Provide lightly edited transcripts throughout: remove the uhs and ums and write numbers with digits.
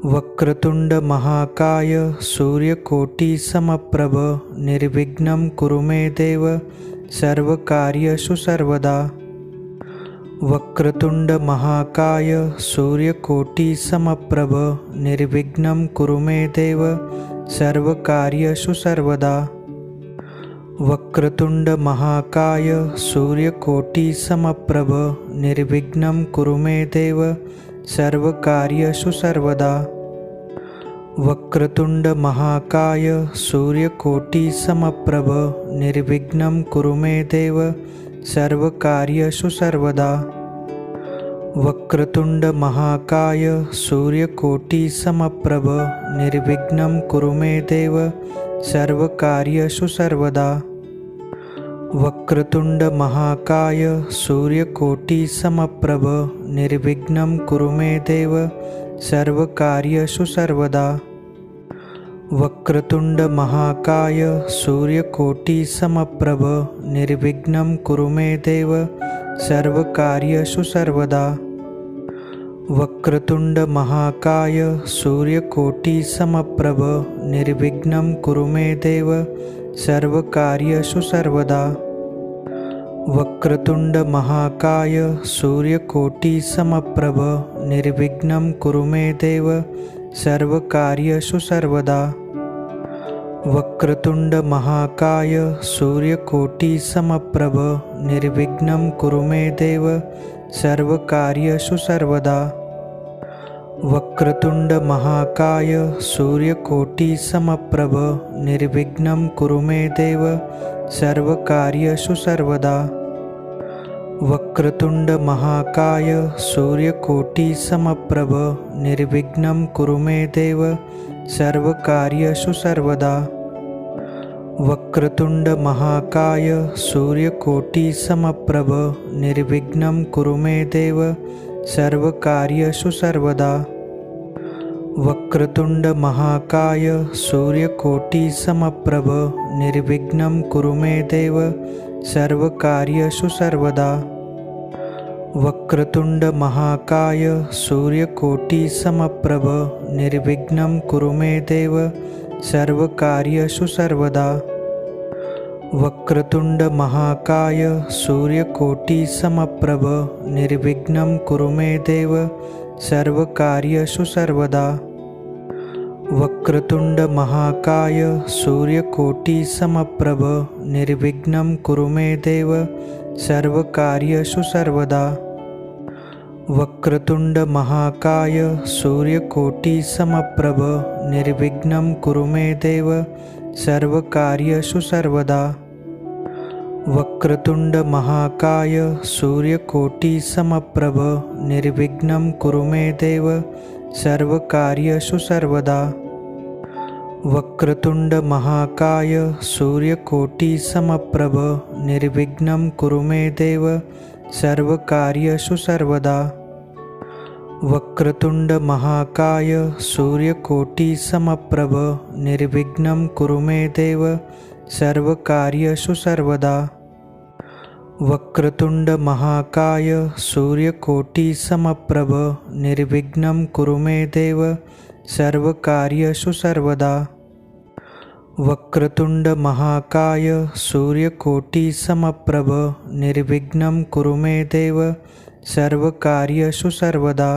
वक्रतुंड महाकाय सूर्यकोटि समप्रभ निर्विघ्नं कुरु मे देव सर्वकार्येषु सर्वदा। वक्रतुंड महाकाय सूर्यकोटि समप्रभ निर्विघ्नं कुरु मे देव सर्वकार्येषु सर्वदा। वक्रतुंड महाकाय सूर्यकोटि समप्रभ निर्विघ्नं कुरु मे देव सर्वकार्येषु सर्वदा। वक्रतुंड महाकाय सूर्यकोटि समप्रभ निर्विघ्नं कुरु मे देव सर्वकार्येषु सर्वदा। वक्रतुंड महाकाय सूर्यकोटि समप्रभ निर्विघ्नं कुरु मे देव सर्वकार्येषु सर्वदा। वक्रतुंड महाकाय सूर्यकोटि समप्रभ निर्विघ्नं कुरु मे देव सर्वकार्येषु सर्वदा। वक्रतुंड महाकाय सूर्यकोटि समप्रभ निर्विघ्नं कुरु मे देव सर्वकार्येषु सर्वदा। वक्रतुंड महाकाय सूर्यकोटि समप्रभ निर्विघ्नं कुरु मे देव सर्वकार्येषु सर्वदा। वक्रतुंड महाकाय सूर्यकोटि समप्रभ निर्विघ्नं कुरु मे देव सर्वकार्येषु सर्वदा। वक्रतुंड महाकाय सूर्यकोटि समप्रभ निर्विघ्नं कुरु मे देव सर्वकार्येषु सर्वदा। वक्रतुंड महाकाय सूर्यकोटि समप्रभ निर्विघ्नं कुरु मे देव सर्वकार्येषु सर्वदा। वक्रतुंड महाकाय सूर्यकोटि समप्रभ निर्विघ्नं कुरु मे देव सर्वकार्येषु सर्वदा। वक्रतुंड महाकाय सूर्यकोटि समप्रभ निर्विघ्नं कुरु मे देव सर्वकार्येषु सर्वदा। वक्रतुंड महाकाय सूर्यकोटि समप्रभ निर्विघ्नं कुरु मे देव सर्वकार्येषु सर्वदा। वक्रतुंड महाकाय सूर्यकोटि समप्रभ निर्विघ्नं कुरु मे देव सर्वकार्येषु सर्वदा। वक्रतुंड महाकाय सूर्यकोटि समप्रभ निर्विघ्नं कुरु मे देव सर्वकार्येषु सर्वदा। वक्रतुंड महाकाय सूर्यकोटि समप्रभ निर्विघ्नं कुरु मे देव सर्वकार्येषु सर्वदा। वक्रतुंड महाकाय सूर्यकोटि समप्रभ निर्विघ्नं कुरु मे देव सर्वकार्येषु सर्वदा। वक्रतुंड महाकाय सूर्यकोटि समप्रभ निर्विघ्नं कुरु मे देव सर्वकार्येषु सर्वदा। वक्रतुंड महाकाय सूर्यकोटि समप्रभ निर्विघ्नं कुरु मे देव सर्वकार्येषु सर्वदा। वक्रतुंड महाकाय सूर्यकोटि समप्रभ निर्विघ्नं कुरु मे देव सर्वकार्येषु सर्वदा। वक्रतुंड महाकाय सूर्यकोटि समप्रभ निर्विघ्नं कुरु मे देव सर्वकार्येषु सर्वदा। वक्रतुंड महाकाय सूर्यकोटि समप्रभ निर्विघ्नं कुरु मे देव सर्वकार्येषु सर्वदा।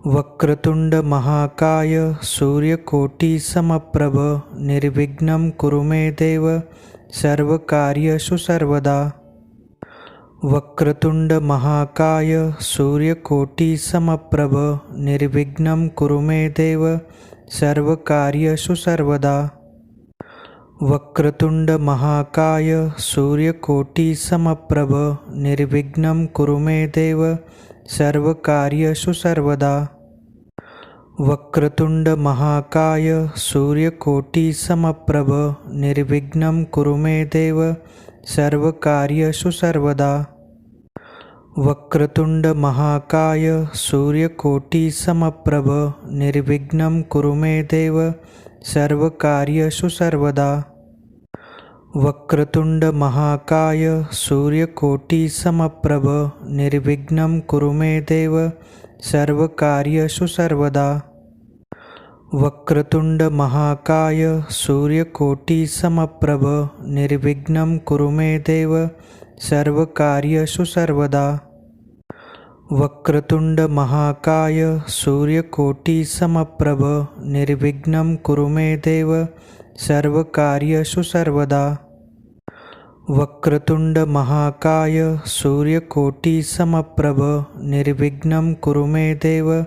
वक्रतुंड महाकाय सूर्यकोटि समप्रभ निर्विघ्नं कुरु मे देव सर्वकार्येषु सर्वदा। वक्रतुंड महाकाय सूर्यकोटि समप्रभ निर्विघ्नं कुरु मे देव सर्वकार्येषु सर्वदा। वक्रतुंड महाकाय सूर्यकोटि समप्रभ निर्विघ्नं कुरु मे देव सर्वकार्येषु सर्वदा। वक्रतुंड महाकाय सूर्यकोटि समप्रभ निर्विघ्नं कुरु मे देव सर्वकार्येषु सर्वदा। वक्रतुंड महाकाय सूर्यकोटि समप्रभ निर्विघ्नं कुरु मे देव सर्वकार्येषु सर्वदा। वक्रतुंड महाकाय सूर्यकोटि समप्रभ निर्विघ्नं कुरु मे देव सर्वकार्येषु सर्वदा। वक्रतुंड महाकाय सूर्यकोटि समप्रभ निर्विघ्नं कुरु मे देव सर्वकार्येषु सर्वदा। वक्रतुंड महाकाय सूर्यकोटि समप्रभ निर्विघ्नं कुरु मे देव सर्वकार्येषु सर्वदा। वक्रतुंड महाकाय सूर्यकोटि समप्रभ निर्विघ्नं कुरु मे देव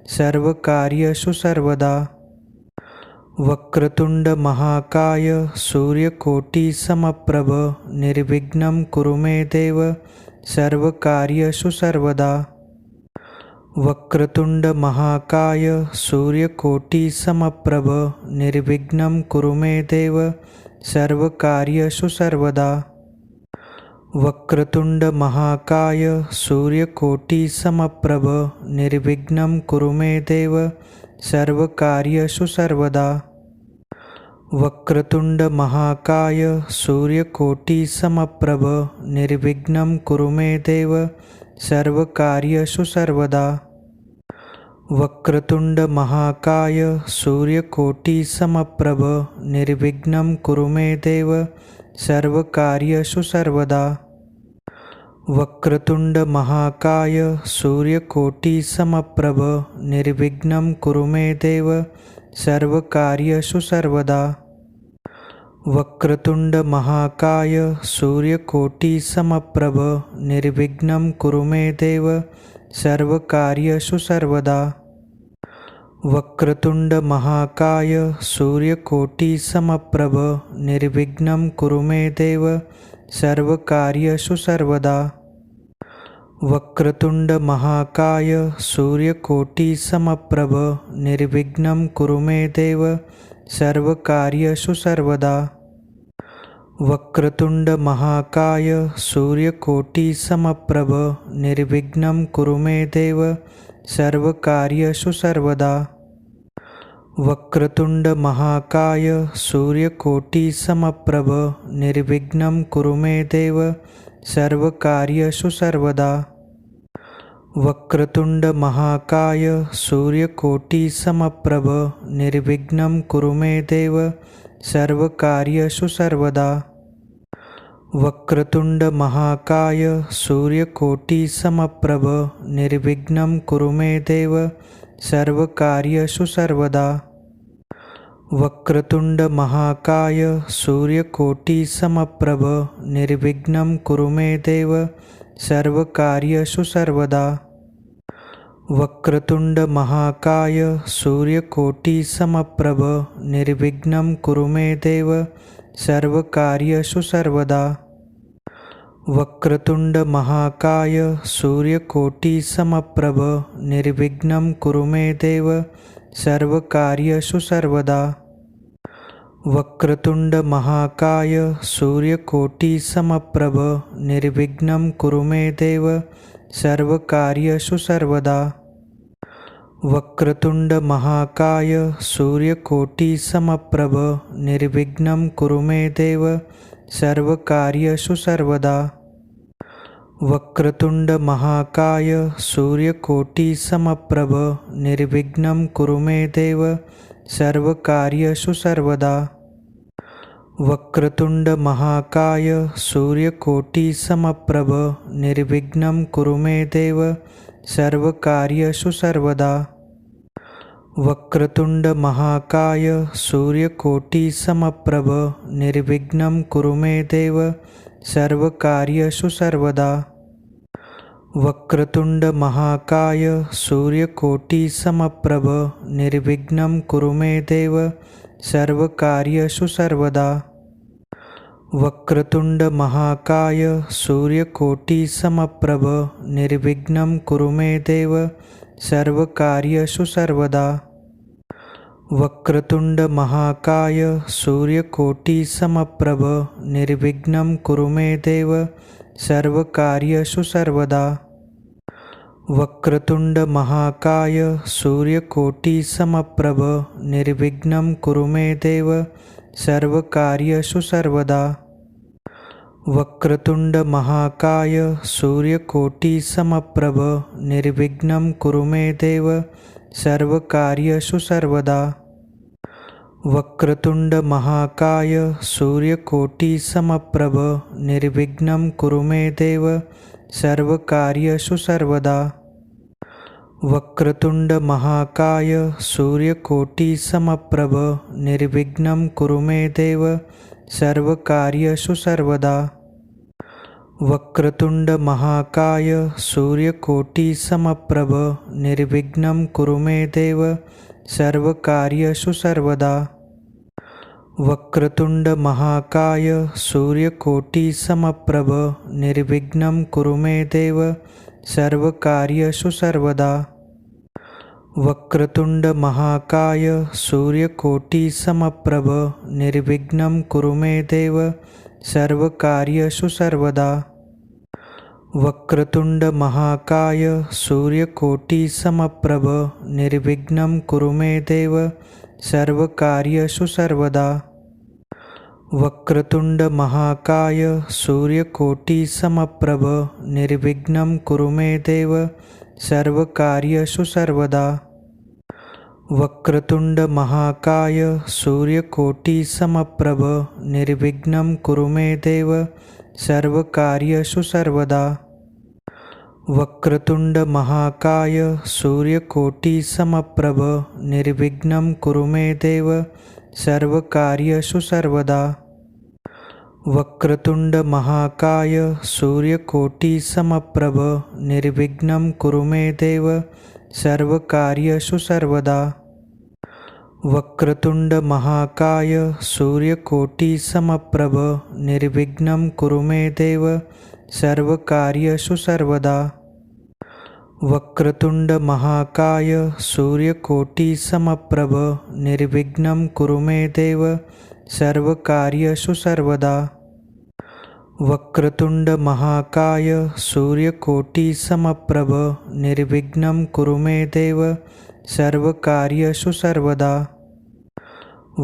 सर्वकार्येषु सर्वदा। वक्रतुंड महाकाय सूर्यकोटि समप्रभ निर्विघ्नं कुरु मे देव सर्वकार्येषु सर्वदा। वक्रतुंड महाकाय सूर्यकोटि समप्रभ निर्विघ्नं कुरु मे देव सर्वकार्येषु सर्वदा। वक्रतुंड महाकाय सूर्यकोटि समप्रभ निर्विघ्नं कुरु मे देव सर्वकार्येषु सर्वदा। वक्रतुंड महाकाय सूर्यकोटि समप्रभ निर्विघ्नं कुरु मे देव सर्वकार्येषु सर्वदा। वक्रतुंड महाकाय सूर्यकोटि समप्रभ निर्विघ्नं कुरु मे देव सर्वकार्येषु सर्वदा। वक्रतुंड महाकाय सूर्यकोटि समप्रभ निर्विघ्नं कुरु मे देव सर्वकार्येषु सर्वदा। वक्रतुंड महाकाय सूर्यकोटि समप्रभ निर्विघ्नं कुरु मे देव सर्वकार्येषु सर्वदा। वक्रतुंड महाकाय सूर्यकोटि समप्रभ निर्विघ्नं कुरु मे देव सर्वकार्येषु सर्वदा। वक्रतुंड महाकाय सूर्यकोटि समप्रभ निर्विघ्नं कुरु मे देव सर्वकार्येषु सर्वदा। वक्रतुंड महाकाय सूर्यकोटि समप्रभ निर्विघ्नं कुरु मे देव सर्वकार्येषु सर्वदा। वक्रतुंड महाकाय सूर्यकोटि समप्रभ निर्विघ्नं कुरु मे देव सर्वकार्येषु सर्वदा। वक्रतुंड महाकाय सूर्यकोटि समप्रभ निर्विघ्नं कुरु मे देव सर्वकार्येषु सर्वदा। वक्रतुंड महाकाय सूर्यकोटि समप्रभ निर्विघ्नं कुरु मे देव सर्वकार्येषु सर्वदा। वक्रतुंड महाकाय सूर्यकोटि समप्रभ निर्विघ्नं कुरु मे देव सर्वकार्येषु सर्वदा। वक्रतुंड महाकाय सूर्यकोटि समप्रभ निर्विघ्नं कुरु मे देव सर्वकार्येषु सर्वदा। वक्रतुंड महाकाय सूर्यकोटि समप्रभ निर्विघ्नं कुरु मे देव सर्वकार्येषु सर्वदा। वक्रतुंड महाकाय सूर्यकोटि समप्रभ निर्विघ्नं कुरु मे देव सर्वकार्येषु सर्वदा। वक्रतुंड महाकाय सूर्यकोटि समप्रभ निर्विघ्नं कुरु मे देव सर्वकार्येषु सर्वदा। वक्रतुंड महाकाय सूर्यकोटि समप्रभ निर्विघ्नं कुरु मे देव सर्वकार्येषु सर्वदा। वक्रतुंड महाकाय सूर्यकोटि समप्रभ निर्विघ्नं कुरु मे देव सर्वकार्येषु सर्वदा। वक्रतुंड महाकाय सूर्यकोटि समप्रभ निर्विघ्नं कुरु मे देव सर्वकार्येषु सर्वदा। वक्रतुंड महाकाय सूर्यकोटि समप्रभ निर्विघ्नं कुरु मे देव सर्वकार्येषु सर्वदा। वक्रतुंड महाकाय सूर्यकोटि समप्रभ निर्विघ्नं कुरु मे देव सर्वकार्येषु सर्वदा। वक्रतुंड महाकाय सूर्यकोटि समप्रभ निर्विघ्नं कुरु मे देव सर्वकार्येषु सर्वदा। वक्रतुंड महाकाय सूर्यकोटि समप्रभ निर्विघ्नं कुरु मे देव सर्वकार्येषु सर्वदा। वक्रतुंड महाकाय सूर्यकोटि समप्रभ निर्विघ्नं कुरु मे देव सर्वकार्येषु सर्वदा। वक्रतुंड महाकाय सूर्यकोटि समप्रभ निर्विघ्नं कुरु मे देव सर्वकार्येषु सर्वदा। वक्रतुंड महाकाय सूर्यकोटि समप्रभ निर्विघ्नं कुरु मे देव सर्वकार्येषु सर्वदा। वक्रतुंड महाकाय सूर्यकोटि समप्रभ निर्विघ्नं कुरु मे देव सर्वकार्येषु सर्वदा। वक्रतुंड महाकाय सूर्यकोटि समप्रभ निर्विघ्नं कुरु मे देव सर्वकार्येषु सर्वदा। वक्रतुंड महाकाय सूर्यकोटि समप्रभ निर्विघ्नं कुरु मे देव सर्वकार्येषु सर्वदा। वक्रतुंड महाकाय सूर्यकोटि समप्रभ निर्विघ्नं कुरु मे देव सर्वकार्येषु सर्वदा। वक्रतुंड महाकाय सूर्यकोटि समप्रभ निर्विघ्नं कुरु मे देव सर्वकार्येषु सर्वदा। वक्रतुंड महाकाय सूर्यकोटि समप्रभ निर्विघ्नं कुरु मे देव सर्वकार्येषु सर्वदा। वक्रतुंड महाकाय सूर्यकोटि समप्रभ निर्विघ्नं कुरु मे देव सर्वकार्येषु सर्वदा। वक्रतुंड महाकाय सूर्यकोटि समप्रभ निर्विघ्नं कुरु मे देव सर्वकार्येषु सर्वदा। वक्रतुंड महाकाय सूर्यकोटि समप्रभ निर्विघ्नं कुरु मे देव सर्वकार्येषु सर्वदा। वक्रतुंड महाकाय सूर्यकोटि समप्रभ निर्विघ्नं कुरु मे देव सर्वकार्येषु सर्वदा। वक्रतुंड महाकाय सूर्यकोटि समप्रभ निर्विघ्नं कुरु मे देव सर्वकार्येषु सर्वदा।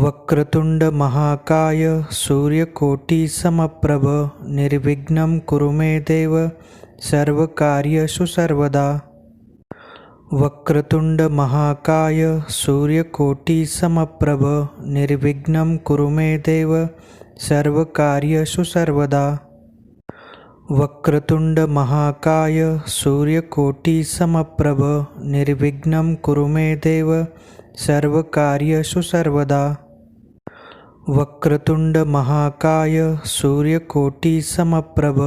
वक्रतुंड महाकाय सूर्यकोटि समप्रभ निर्विघ्नं कुरु मे देव सर्वकार्येषु सर्वदा। वक्रतुंड महाकाय सूर्यकोटि समप्रभ निर्विघ्नं कुरु मे देव सर्वकार्येषु सर्वदा। वक्रतुंड महाकाय सूर्यकोटि समप्रभ निर्विघ्नं कुरु मे देव सर्वकार्येषु सर्वदा। वक्रतुंड महाकाय सूर्यकोटि समप्रभ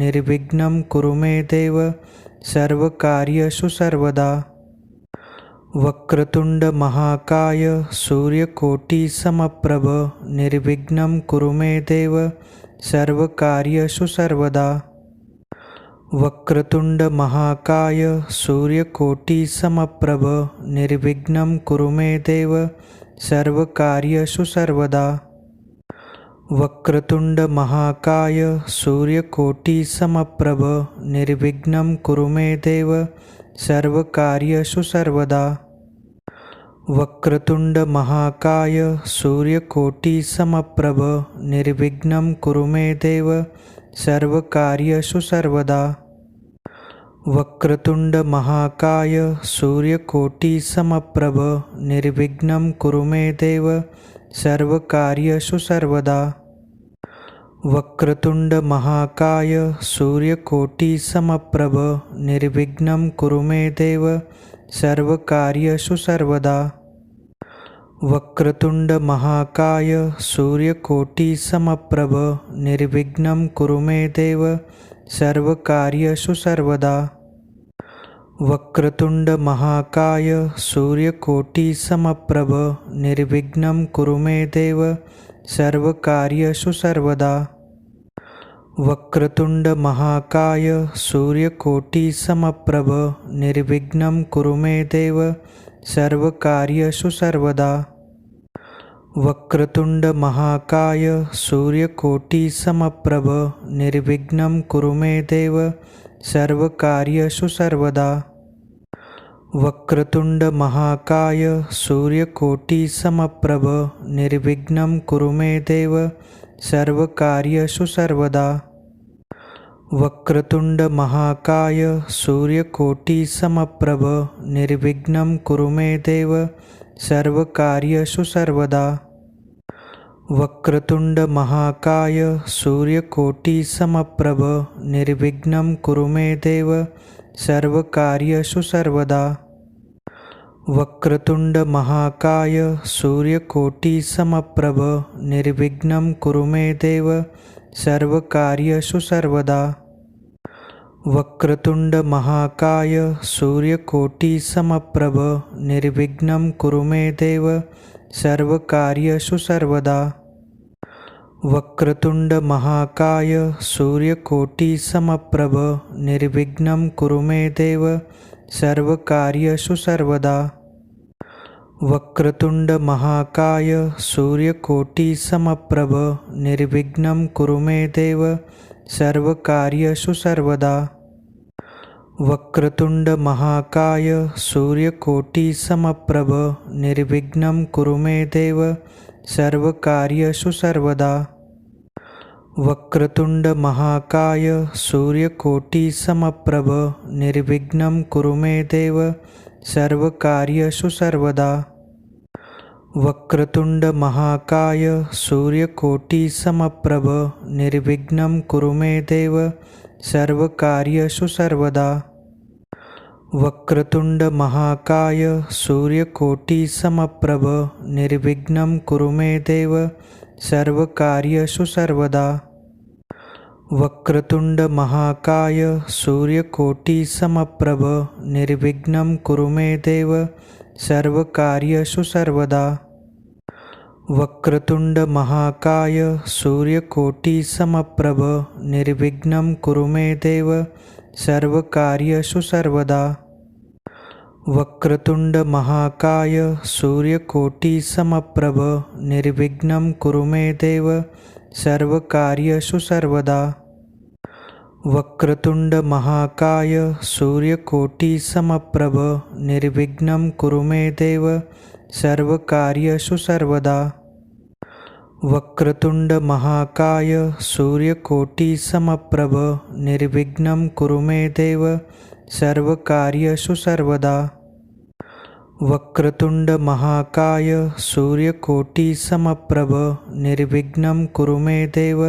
निर्विघ्नं कुरु मे देव सर्वकार्येषु सर्वदा। वक्रतुंड महाकाय सूर्यकोटि समप्रभ निर्विघ्नं कुरु मे देव सर्वकार्येषु सर्वदा। वक्रतुंड महाकाय सूर्यकोटि समप्रभ निर्विघ्नं कुरु मे देव सर्वकार्येषु सर्वदा। वक्रतुंड महाकाय सूर्यकोटि समप्रभ निर्विघ्नं कुरु मे देव सर्वकार्येषु सर्वदा। वक्रतुंड महाकाय सूर्यकोटि समप्रभ निर्विघ्नं कुरु मे देव सर्वकार्येषु सर्वदा। वक्रतुंड महाकाय सूर्यकोटि समप्रभ निर्विघ्नं कुरु मे देव सर्वकार्येषु सर्वदा। वक्रतुंड महाकाय सूर्यकोटि समप्रभ निर्विघ्नं कुरु मे देव सर्वकार्येषु सर्वदा। वक्रतुंड महाकाय सूर्यकोटि समप्रभ निर्विघ्नं कुरु मे देव सर्वकार्येषु सर्वदा। वक्रतुंड महाकाय सूर्यकोटि समप्रभ निर्विघ्नं कुरु मे देव सर्वकार्येषु सर्वदा। वक्रतुंड महाकाय सूर्यकोटि समप्रभ निर्विघ्नं कुरु मे देव सर्वकार्येषु सर्वदा। वक्रतुंड महाकाय सूर्यकोटि समप्रभ निर्विघ्नं कुरु मे देव सर्वकार्येषु सर्वदा। वक्रतुंड महाकाय सूर्यकोटि समप्रभ निर्विघ्नं कुरु मे देव सर्वकार्येषु सर्वदा। वक्रतुंड महाकाय सूर्यकोटि समप्रभ निर्विघ्नं कुरु मे देव सर्वकार्येषु सर्वदा। वक्रतुंड महाकाय सूर्यकोटि समप्रभ निर्विघ्नं कुरु मे देव सर्वकार्येषु सर्वदा। वक्रतुंड महाकाय सूर्यकोटि समप्रभ निर्विघ्नं कुरु मे देव सर्वकार्येषु सर्वदा। वक्रतुंड महाकाय सूर्यकोटि समप्रभ निर्विघ्नं कुरु मे देव सर्वकार्येषु सर्वदा। वक्रतुंड महाकाय सूर्यकोटि समप्रभ निर्विघ्नं कुरु मे देव सर्वकार्येषु सर्वदा। वक्रतुंड महाकाय सूर्यकोटि समप्रभ निर्विघ्नं कुरु मे देव सर्वकार्येषु सर्वदा। वक्रतुंड महाकाय सूर्यकोटि समप्रभ निर्विघ्नं कुरु मे देव सर्वकार्येषु सर्वदा। वक्रतुंड महाकाय सूर्यकोटि समप्रभ निर्विघ्नं कुरु मे देव सर्वकार्येषु सर्वदा। वक्रतुंड महाकाय सूर्यकोटि समप्रभ निर्विघ्नं कुरु मे देव सर्वकार्येषु सर्वदा। वक्रतुंड महाकाय सूर्यकोटि समप्रभ निर्विघ्नं कुरु मे देव सर्वकार्येषु सर्वदा। वक्रतुंड महाकाय सूर्यकोटि समप्रभ निर्विघ्नं कुरु मे देव सर्वकार्येषु सर्वदा। वक्रतुंड महाकाय सूर्यकोटि समप्रभ निर्विघ्नं कुरु मे देव सर्वकार्येषु सर्वदा। वक्रतुंड महाकाय सूर्यकोटि समप्रभ निर्विघ्नं कुरु मे देव सर्वकार्येषु सर्वदा। वक्रतुंड महाकाय सूर्यकोटि समप्रभ निर्विघ्नं कुरु मे देव सर्वकार्येषु सर्वदा। वक्रतुंड महाकाय सूर्यकोटि समप्रभ निर्विघ्नं कुरु मे देव सर्वकार्येषु सर्वदा। वक्रतुंड महाकाय सूर्यकोटि समप्रभ निर्विघ्नं कुरु मे देव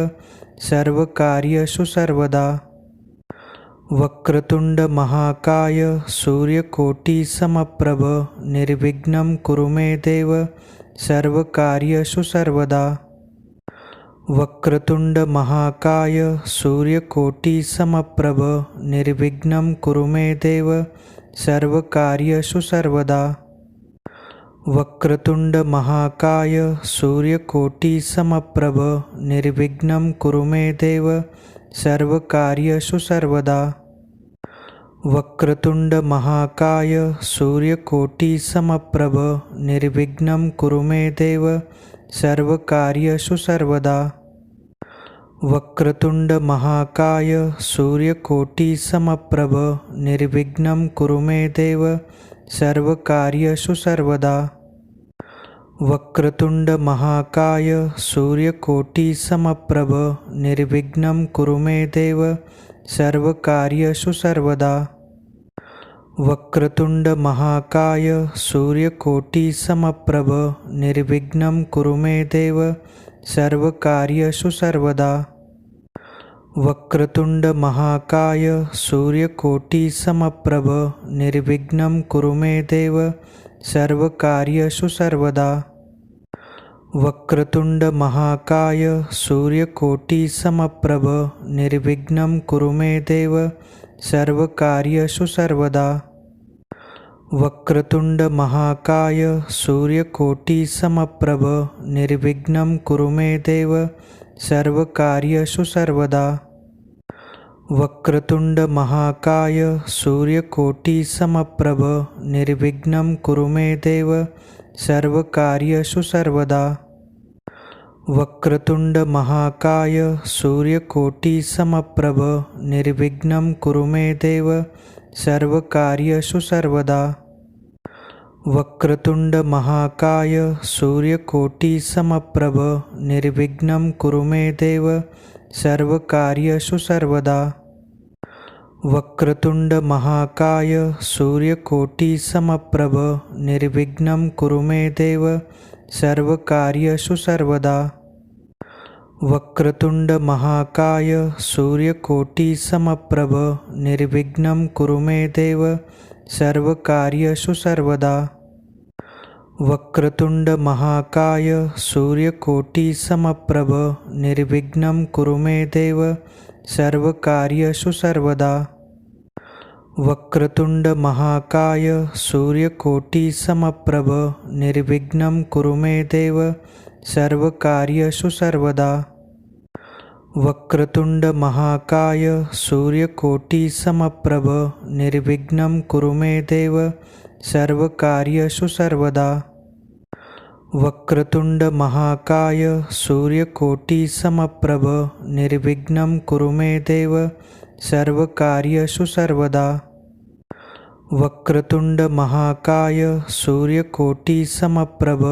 सर्वकार्येषु सर्वदा। वक्रतुंड महाकाय सूर्यकोटि समप्रभ निर्विघ्नं कुरु मे देव सर्वकार्येषु सर्वदा। वक्रतुंड महाकाय सूर्यकोटि समप्रभ निर्विघ्नं कुरु मे देव सर्वकार्येषु सर्वदा। वक्रतुंड महाकाय सूर्यकोटि समप्रभ निर्विघ्नं कुरु मे देव सर्वकार्येषु सर्वदा। वक्रतुंड महाकाय सूर्यकोटि समप्रभ निर्विघ्नं कुरु मे देव सर्वकार्येषु सर्वदा। वक्रतुंड महाकाय सूर्यकोटि समप्रभ निर्विघ्नं कुरु मे देव सर्वकार्येषु सर्वदा। वक्रतुंड महाकाय सूर्यकोटि समप्रभ निर्विघ्नं कुरु मे देव सर्वकार्येषु सर्वदा। वक्रतुंड महाकाय सूर्यकोटि समप्रभ निर्विघ्नं कुरु मे देव सर्वकार्येषु सर्वदा। वक्रतुंड महाकाय सूर्यकोटि समप्रभ निर्विघ्नं कुरु मे देव सर्वकार्येषु सर्वदा। वक्रतुंड महाकाय सूर्यकोटि समप्रभ निर्विघ्नं कुरु मे देव सर्वकार्येषु सर्वदा। वक्रतुंड महाकाय सूर्यकोटि समप्रभ निर्विघ्नं कुरु मे देव सर्वकार्येषु सर्वदा। वक्रतुंड महाकाय सूर्यकोटि समप्रभ निर्विघ्नं कुरु मे देव सर्वकार्येषु सर्वदा। वक्रतुंड महाकाय सूर्यकोटि समप्रभ निर्विघ्नं कुरु मे देव सर्वकार्येषु सर्वदा। वक्रतुंड महाकाय सूर्यकोटि समप्रभ निर्विघ्नं कुरु मे देव सर्वकार्येषु सर्वदा। वक्रतुंड महाकाय सूर्यकोटि समप्रभ निर्विघ्नं कुरु मे देव सर्वकार्येषु सर्वदा। वक्रतुंड महाकाय सूर्यकोटि समप्रभ निर्विघ्नं कुरु मे देव सर्वकार्येषु सर्वदा। वक्रतुंड महाकाय सूर्यकोटि समप्रभ निर्विघ्नं कुरु मे देव सर्वकार्येषु सर्वदा। वक्रतुंड महाकाय सूर्यकोटि समप्रभ निर्विघ्नं कुरु मे देव सर्वकार्येषु सर्वदा। वक्रतुंड महाकाय सूर्यकोटि समप्रभ निर्विघ्नं कुरु मे देव सर्वकार्येषु सर्वदा। वक्रतुंड महाकाय सूर्यकोटि समप्रभ निर्विघ्नं कुरु मे देव सर्वकार्येषु सर्वदा। वक्रतुंड महाकाय सूर्यकोटि समप्रभ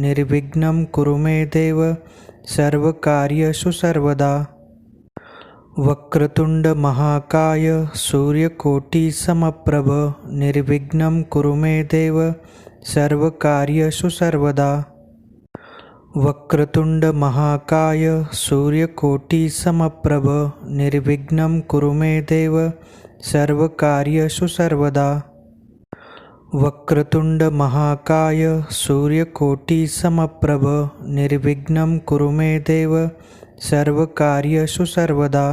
निर्विघ्नं कुरु मे देव सर्वकार्येषु सर्वदा। वक्रतुंड महाकाय सूर्यकोटि समप्रभ निर्विघ्नं कुरु मे देव सर्वकार्येषु सर्वदा। वक्रतुंड महाकाय सूर्यकोटि समप्रभ निर्विघ्नं कुरु मे देव सर्वकार्येषु सर्वदा। वक्रतुंड महाकाय सूर्यकोटि समप्रभ निर्विघ्नं कुरु मे देव सर्वकार्येषु सर्वदा।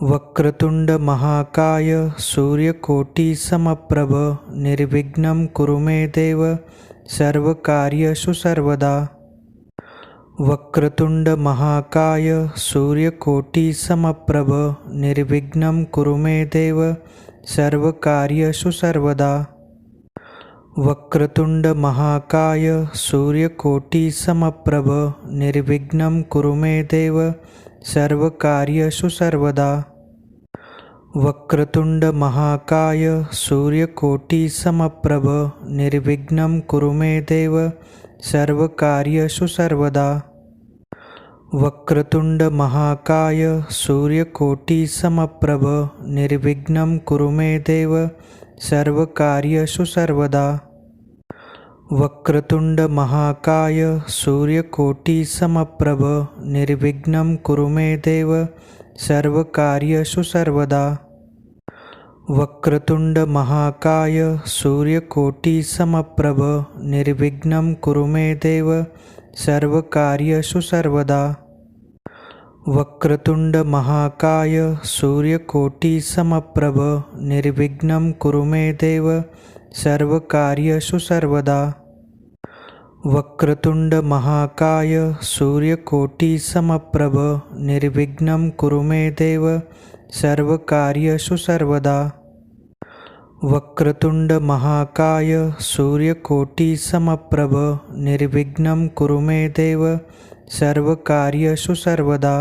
वक्रतुंड महाकाय सूर्यकोटि समप्रभ निर्विघ्नं कुरु मे देव सर्वकार्येषु सर्वदा। वक्रतुंड महाकाय सूर्यकोटि समप्रभ निर्विघ्नं कुरु मे देव सर्वकार्येषु सर्वदा। वक्रतुंड महाकाय सूर्यकोटि समप्रभ निर्विघ्नं कुरु मे देव सर्वकार्येषु सर्वदा। वक्रतुंड महाकाय सूर्यकोटि समप्रभ निर्विघ्नं कुरु मे देव सर्वकार्येषु सर्वदा। वक्रतुंड महाकाय सूर्यकोटि समप्रभ निर्विघ्नं कुरु मे देव सर्वकार्येषु सर्वदा। वक्रतुंड महाकाय सूर्यकोटि समप्रभ निर्विघ्नं कुरु मे देव सर्वकार्येषु सर्वदा। वक्रतुंड महाकाय सूर्यकोटि समप्रभ निर्विघ्नं कुरु मे देव सर्वकार्येषु सर्वदा। वक्रतुंड महाकाय सूर्यकोटि समप्रभ निर्विघ्नं कुरु मे देव सर्वकार्येषु सर्वदा। वक्रतुंड महाकाय सूर्यकोटि समप्रभ निर्विघ्नं कुरु मे देव सर्वकार्येषु सर्वदा। वक्रतुंड महाकाय सूर्यकोटि समप्रभ निर्विघ्नं कुरु मे देव सर्वकार्येषु सर्वदा।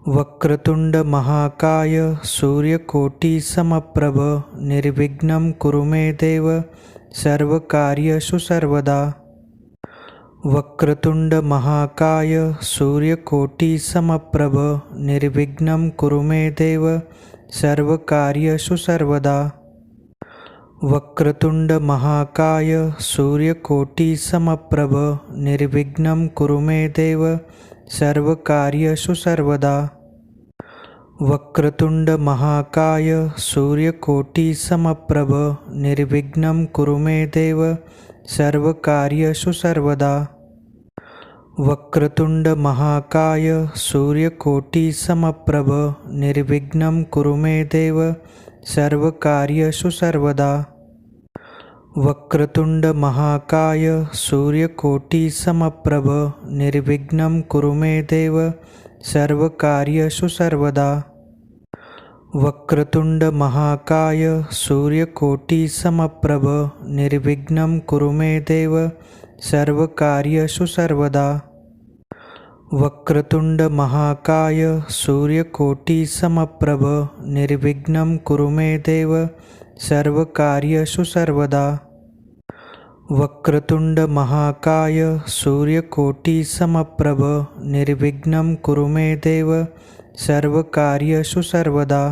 वक्रतुंड महाकाय सूर्यकोटि समप्रभ निर्विघ्नं कुरु मे देव सर्वकार्येषु सर्वदा। वक्रतुंड महाकाय सूर्यकोटि समप्रभ निर्विघ्नं कुरु मे देव सर्वकार्येषु सर्वदा। वक्रतुंड महाकाय सूर्यकोटि समप्रभ निर्विघ्नं कुरु मे देव सर्वकार्येषु सर्वदा। वक्रतुंड महाकाय सूर्यकोटि समप्रभ निर्विघ्नं कुरु मे देव सर्वकार्येषु सर्वदा। वक्रतुंड महाकाय सूर्यकोटि समप्रभ निर्विघ्नं कुरु मे देव सर्वकार्येषु सर्वदा। वक्रतुंड महाकाय सूर्यकोटि समप्रभ निर्विघ्नं कुरु मे देव सर्वकार्येषु सर्वदा। वक्रतुंड महाकाय सूर्यकोटि समप्रभ निर्विघ्नं कुरु मे देव सर्वकार्येषु सर्वदा। वक्रतुंड महाकाय सूर्यकोटि समप्रभ निर्विघ्नं कुरु मे देव सर्वकार्येषु सर्वदा। वक्रतुंड महाकाय सूर्यकोटि समप्रभ निर्विघ्नं कुरु मे देव सर्वकार्येषु सर्वदा।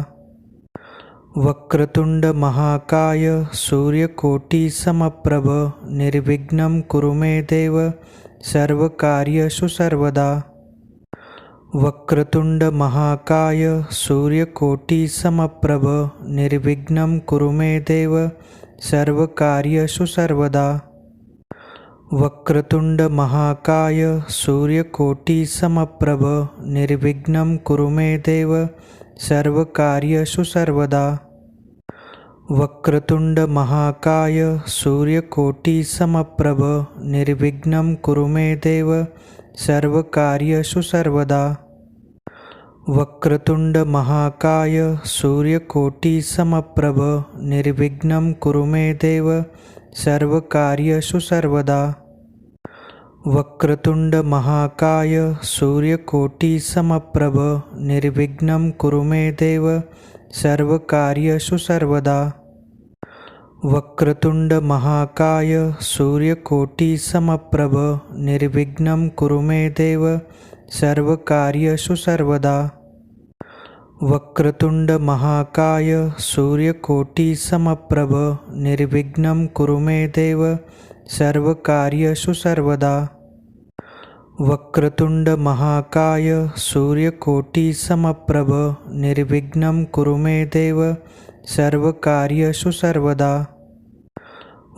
वक्रतुंड महाकाय सूर्यकोटि समप्रभ निर्विघ्नं कुरु मे देव सर्वकार्येषु सर्वदा। वक्रतुंड महाकाय सूर्यकोटि समप्रभ निर्विघ्नं कुरु मे देव सर्वकार्येषु सर्वदा। वक्रतुंड महाकाय सूर्यकोटि समप्रभ निर्विघ्नं कुरु मे देव सर्वकार्येषु सर्वदा। वक्रतुंड महाकाय सूर्यकोटि समप्रभ निर्विघ्नं कुरु मे देव सर्वकार्येषु सर्वदा। वक्रतुंड महाकाय सूर्यकोटि समप्रभ निर्विघ्नं कुरु मे देव सर्वकार्येषु सर्वदा। वक्रतुंड महाकाय सूर्यकोटि समप्रभ निर्विघ्नं कुरु मे देव सर्वकार्येषु सर्वदा। वक्रतुंड महाकाय सूर्यकोटि समप्रभ निर्विघ्नं कुरु मे देव सर्वकार्येषु सर्वदा। वक्रतुंड महाकाय सूर्यकोटि समप्रभ निर्विघ्नं कुरु मे देव सर्वकार्येषु सर्वदा। वक्रतुंड महाकाय सूर्यकोटि समप्रभ निर्विघ्नं कुरु मे देव सर्वकार्येषु सर्वदा।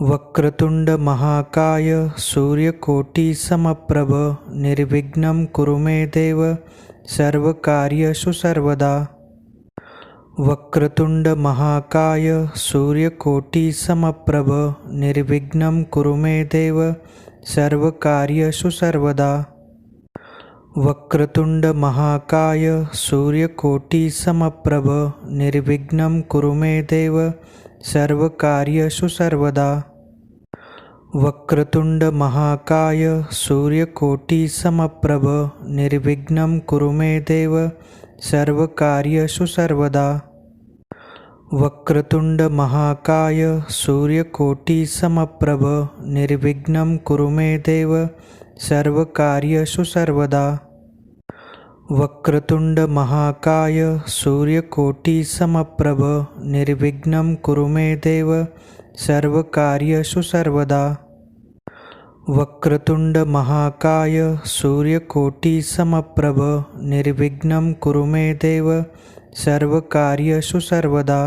वक्रतुंड महाकाय सूर्यकोटि समप्रभ निर्विघ्नं कुरु मे देव सर्वकार्येषु सर्वदा। वक्रतुंड महाकाय सूर्यकोटि समप्रभ निर्विघ्नं कुरु मे देव सर्वकार्येषु सर्वदा। वक्रतुंड महाकाय सूर्यकोटि समप्रभ निर्विघ्नं कुरु मे देव सर्वकार्येषु सर्वदा। वक्रतुंड महाकाय सूर्यकोटि समप्रभ निर्विघ्नं कुरु मे देव सर्वकार्येषु सर्वदा। वक्रतुंड महाकाय सूर्यकोटि समप्रभ निर्विघ्नं कुरु मे देव सर्वकार्येषु सर्वदा। वक्रतुंड महाकाय सूर्यकोटि समप्रभ निर्विघ्नं कुरु मे देव सर्वकार्येषु सर्वदा। वक्रतुंड महाकाय सूर्यकोटि समप्रभ निर्विघ्नं कुरु मे देव सर्वकार्येषु सर्वदा।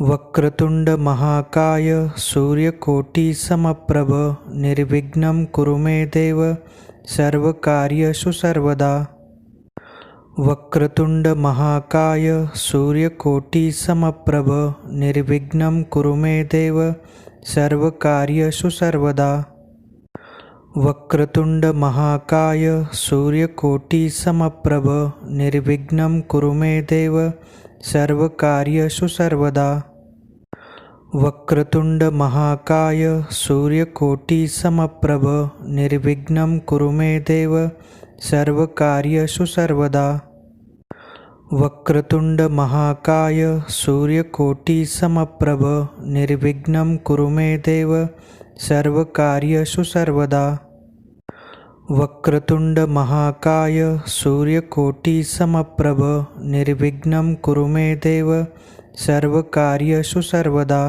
वक्रतुंड महाकाय सूर्यकोटि समप्रभ निर्विघ्नं कुरु मे देव सर्वकार्येषु सर्वदा। वक्रतुंड महाकाय सूर्यकोटि समप्रभ निर्विघ्नं कुरु मे देव सर्वकार्येषु सर्वदा। वक्रतुंड महाकाय सूर्यकोटि समप्रभ निर्विघ्नं कुरु मे देव सर्वकार्येषु सर्वदा। वक्रतुंड महाकाय सूर्यकोटि समप्रभ निर्विघ्नं कुरु मे देव सर्वकार्येषु सर्वदा। वक्रतुंड महाकाय सूर्यकोटि समप्रभ निर्विघ्नं कुरु मे देव सर्वकार्येषु सर्वदा। वक्रतुंड महाकाय सूर्यकोटि समप्रभ निर्विघ्नं कुरु मे देव सर्वकार्येषु सर्वदा।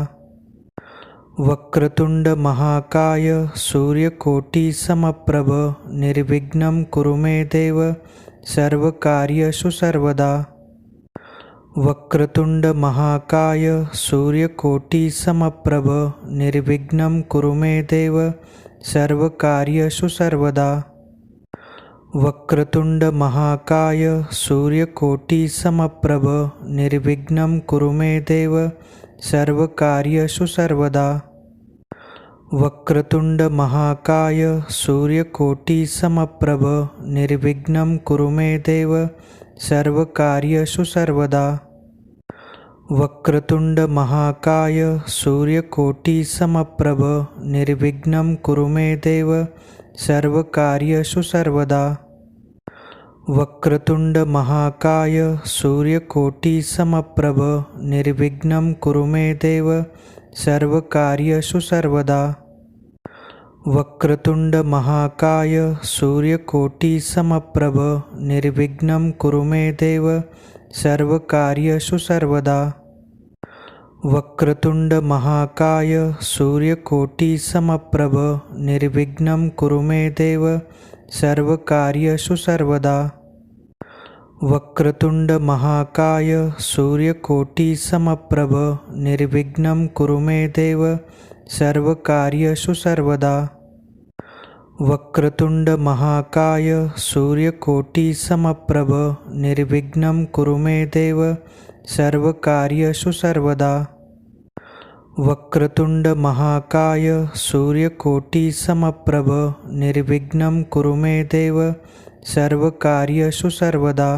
वक्रतुंड महाकाय सूर्यकोटि समप्रभ निर्विघ्नं कुरु मे देव सर्वकार्येषु सर्वदा। वक्रतुंड महाकाय सूर्यकोटि समप्रभ निर्विघ्नं कुरु मे देव सर्वकार्येषु सर्वदा। वक्रतुंड महाकाय सूर्यकोटि समप्रभ निर्विघ्नं कुरु मे देव सर्वकार्येषु सर्वदा। वक्रतुंड महाकाय सूर्यकोटि समप्रभ निर्विघ्नं कुरु मे देव सर्वकार्येषु सर्वदा। वक्रतुंड महाकाय सूर्यकोटि समप्रभ निर्विघ्नं कुरु मे देव सर्वकार्येषु सर्वदा। वक्रतुंड महाकाय सूर्यकोटि समप्रभ निर्विघ्नं कुरु मे देव सर्वकार्येषु सर्वदा। वक्रतुंड महाकाय सूर्यकोटि समप्रभ निर्विघ्नं कुरु मे देव सर्वकार्येषु सर्वदा। वक्रतुंड महाकाय सूर्यकोटि समप्रभ निर्विघ्नं कुरु मे देव सर्वकार्येषु सर्वदा। वक्रतुंड महाकाय सूर्यकोटि समप्रभ निर्विघ्नं कुरु मे देव सर्वकार्येषु सर्वदा। वक्रतुंड महाकाय सूर्यकोटि समप्रभ निर्विघ्नं कुरु मे देव सर्वकार्येषु सर्वदा। वक्रतुंड महाकाय सूर्यकोटि समप्रभ निर्विघ्नं कुरु मे देव सर्वकार्येषु सर्वदा।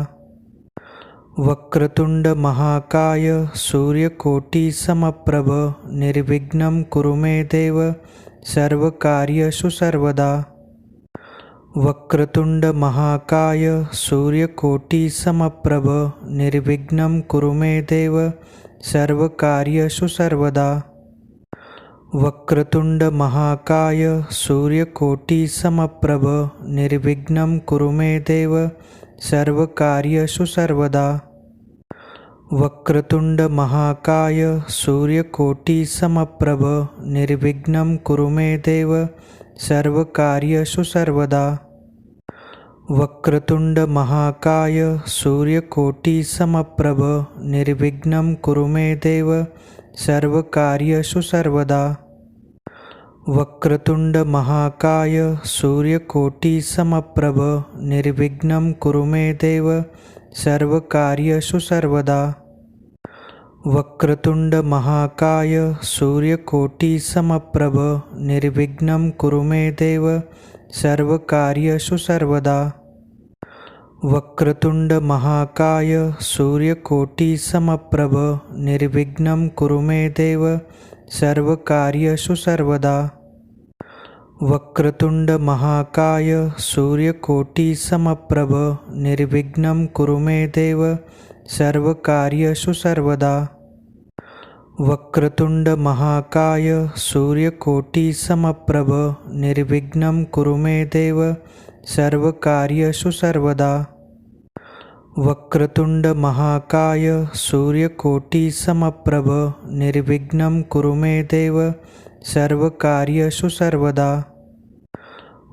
वक्रतुंड महाकाय सूर्यकोटि समप्रभ निर्विघ्नं कुरु मे देव सर्वकार्येषु सर्वदा। वक्रतुंड महाकाय सूर्यकोटि समप्रभ निर्विघ्नं कुरु मे देव सर्वकार्येषु सर्वदा। वक्रतुंड महाकाय सूर्यकोटि समप्रभ निर्विघ्नं कुरु मे देव सर्वकार्येषु सर्वदा। वक्रतुंड महाकाय सूर्यकोटि समप्रभ निर्विघ्नं कुरु मे देव सर्वकार्येषु सर्वदा। वक्रतुंड महाकाय सूर्यकोटि समप्रभ निर्विघ्नं कुरु मे देव सर्वकार्येषु सर्वदा। वक्रतुंड महाकाय सूर्यकोटि समप्रभ निर्विघ्नं कुरु मे देव सर्वकार्येषु सर्वदा। वक्रतुंड महाकाय सूर्यकोटि समप्रभ निर्विघ्नं कुरु मे देव सर्वकार्येषु सर्वदा। वक्रतुंड महाकाय सूर्यकोटि समप्रभ निर्विघ्नं कुरु मे देव सर्वकार्येषु सर्वदा। वक्रतुंड महाकाय सूर्यकोटि समप्रभ निर्विघ्नं कुरु मे देव सर्वकार्येषु सर्वदा। वक्रतुंड महाकाय सूर्यकोटि समप्रभ निर्विघ्नं कुरु मे देव सर्वकार्येषु सर्वदा। वक्रतुंड महाकाय सूर्यकोटि समप्रभ निर्विघ्नं कुरु मे देव सर्वकार्येषु सर्वदा।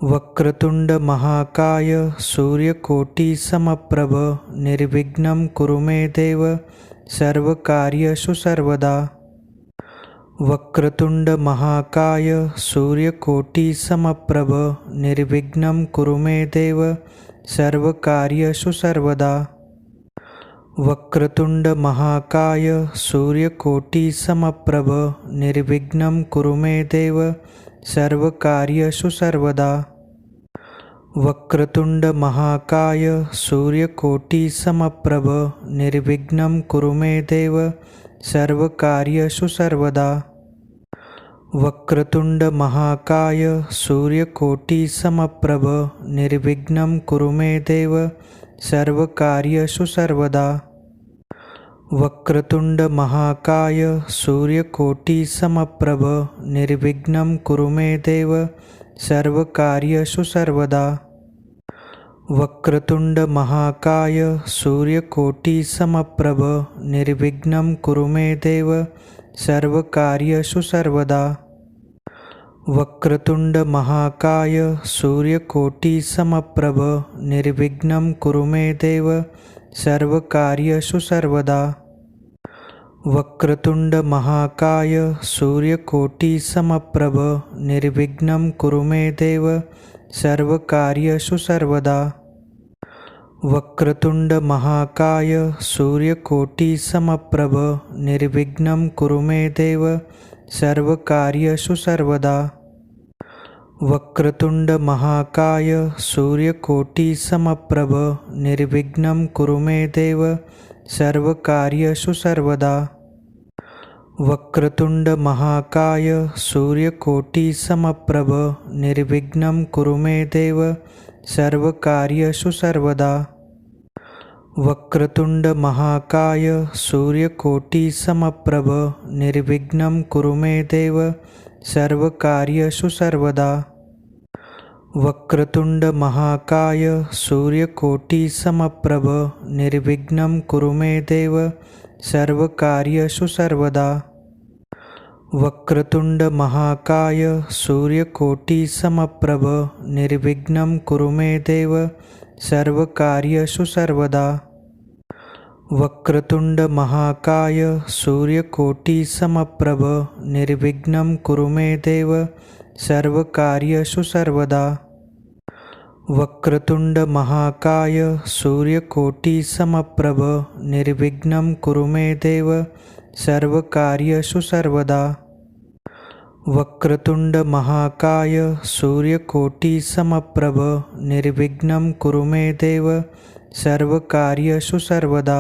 वक्रतुंड महाकाय सूर्यकोटि समप्रभ निर्विघ्नं कुरु मे देव सर्वकार्येषु सर्वदा। वक्रतुंड महाकाय सूर्यकोटि समप्रभ निर्विघ्नं कुरु मे देव सर्वकार्येषु सर्वदा। वक्रतुंड महाकाय सूर्यकोटि समप्रभ निर्विघ्नं कुरु मे देव सर्वकार्येषु सर्वदा। वक्रतुंड महाकाय सूर्यकोटि समप्रभ निर्विघ्नं कुरु मे देव सर्वकार्येषु सर्वदा। वक्रतुंड महाकाय सूर्यकोटि समप्रभ निर्विघ्नं कुरु मे देव सर्वकार्येषु सर्वदा। वक्रतुंड महाकाय सूर्यकोटि समप्रभ निर्विघ्नं कुरु मे देव सर्वकार्येषु सर्वदा। वक्रतुंड महाकाय सूर्यकोटि समप्रभ निर्विघ्नं कुरु मे देव सर्वकार्येषु सर्वदा। वक्रतुंड महाकाय सूर्यकोटि समप्रभ निर्विघ्नं कुरु मे देव सर्वकार्येषु सर्वदा। वक्रतुंड महाकाय सूर्यकोटि समप्रभ निर्विघ्नं कुरु मे देव सर्वकार्येषु सर्वदा। वक्रतुंड महाकाय सूर्यकोटि समप्रभ निर्विघ्नं कुरु मे देव सर्वकार्येषु सर्वदा। वक्रतुंड महाकाय सूर्यकोटि समप्रभ निर्विघ्नं कुरु मे देव सर्वकार्येषु सर्वदा। वक्रतुंड महाकाय सूर्यकोटि समप्रभ निर्विघ्नं कुरु मे देव सर्वकार्येषु सर्वदा। वक्रतुंड महाकाय सूर्यकोटि समप्रभ निर्विघ्नं कुरु मे देव सर्वकार्येषु सर्वदा। वक्रतुंड महाकाय सूर्यकोटि समप्रभ निर्विघ्नं कुरु मे देव सर्वकार्येषु सर्वदा। वक्रतुंड महाकाय सूर्यकोटि समप्रभ निर्विघ्नं कुरु मे देव सर्वकार्येषु सर्वदा। वक्रतुंड महाकाय सूर्यकोटि समप्रभ निर्विघ्नं कुरु मे देव सर्वकार्येषु सर्वदा। वक्रतुंड महाकाय सूर्यकोटि समप्रभ निर्विघ्नं कुरु मे देव सर्वकार्येषु सर्वदा। वक्रतुंड महाकाय सूर्यकोटि समप्रभ निर्विघ्नं कुरु मे देव सर्वकार्येषु सर्वदा।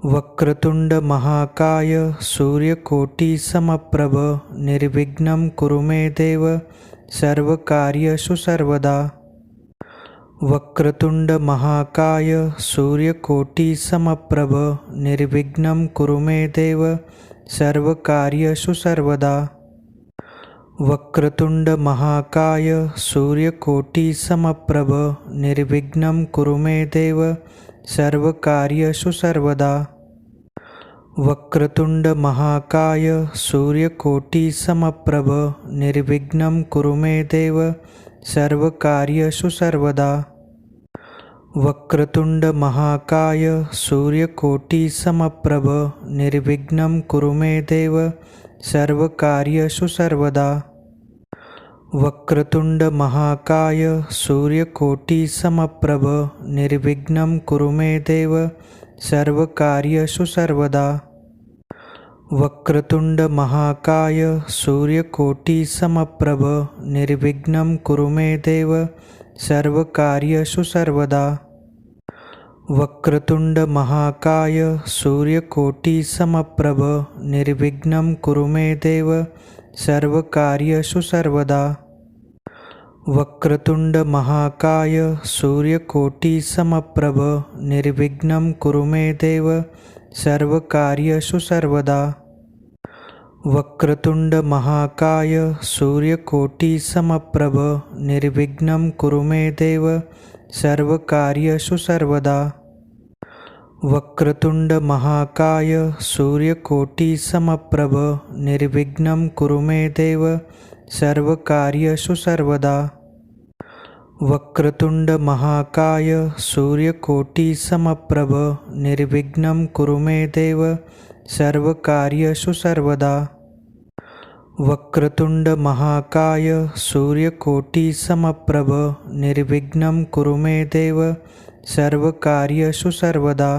वक्रतुंड महाकाय सूर्यकोटि समप्रभ निर्विघ्नं कुरु मे देव सर्वकार्येषु सर्वदा। वक्रतुंड महाकाय सूर्यकोटि समप्रभ निर्विघ्नं कुरु मे देव सर्वकार्येषु सर्वदा। वक्रतुंड महाकाय सूर्यकोटि समप्रभ निर्विघ्नं कुरु मे देव सर्वकार्येषु सर्वदा। वक्रतुंड महाकाय सूर्यकोटि समप्रभ निर्विघ्नं कुरु मे देव सर्वकार्येषु सर्वदा। वक्रतुंड महाकाय सूर्यकोटि समप्रभ निर्विघ्नं कुरु मे देव सर्वकार्येषु सर्वदा। वक्रतुंड महाकाय सूर्यकोटि समप्रभ निर्विघ्नं कुरु मे देव सर्वकार्येषु सर्वदा। वक्रतुंड महाकाय सूर्यकोटि समप्रभ निर्विघ्नं कुरु मे देव सर्वकार्येषु सर्वदा। वक्रतुंड महाकाय सूर्यकोटि समप्रभ निर्विघ्नं कुरु मे देव सर्वकार्येषु सर्वदा। वक्रतुंड महाकाय सूर्यकोटि समप्रभ निर्विघ्नं कुरु मे देव सर्वकार्येषु सर्वदा। वक्रतुंड महाकाय सूर्यकोटि समप्रभ निर्विघ्नं कुरु मे देव सर्वकार्येषु सर्वदा। वक्रतुंड महाकाय सूर्यकोटि समप्रभ निर्विघ्नं कुरु मे देव सर्वकार्येषु सर्वदा। वक्रतुंड महाकाय सूर्यकोटि समप्रभ निर्विघ्नं कुरु मे देव सर्वकार्येषु सर्वदा। वक्रतुंड महाकाय सूर्यकोटि समप्रभ निर्विघ्नं कुरु मे देव सर्वकार्येषु सर्वदा।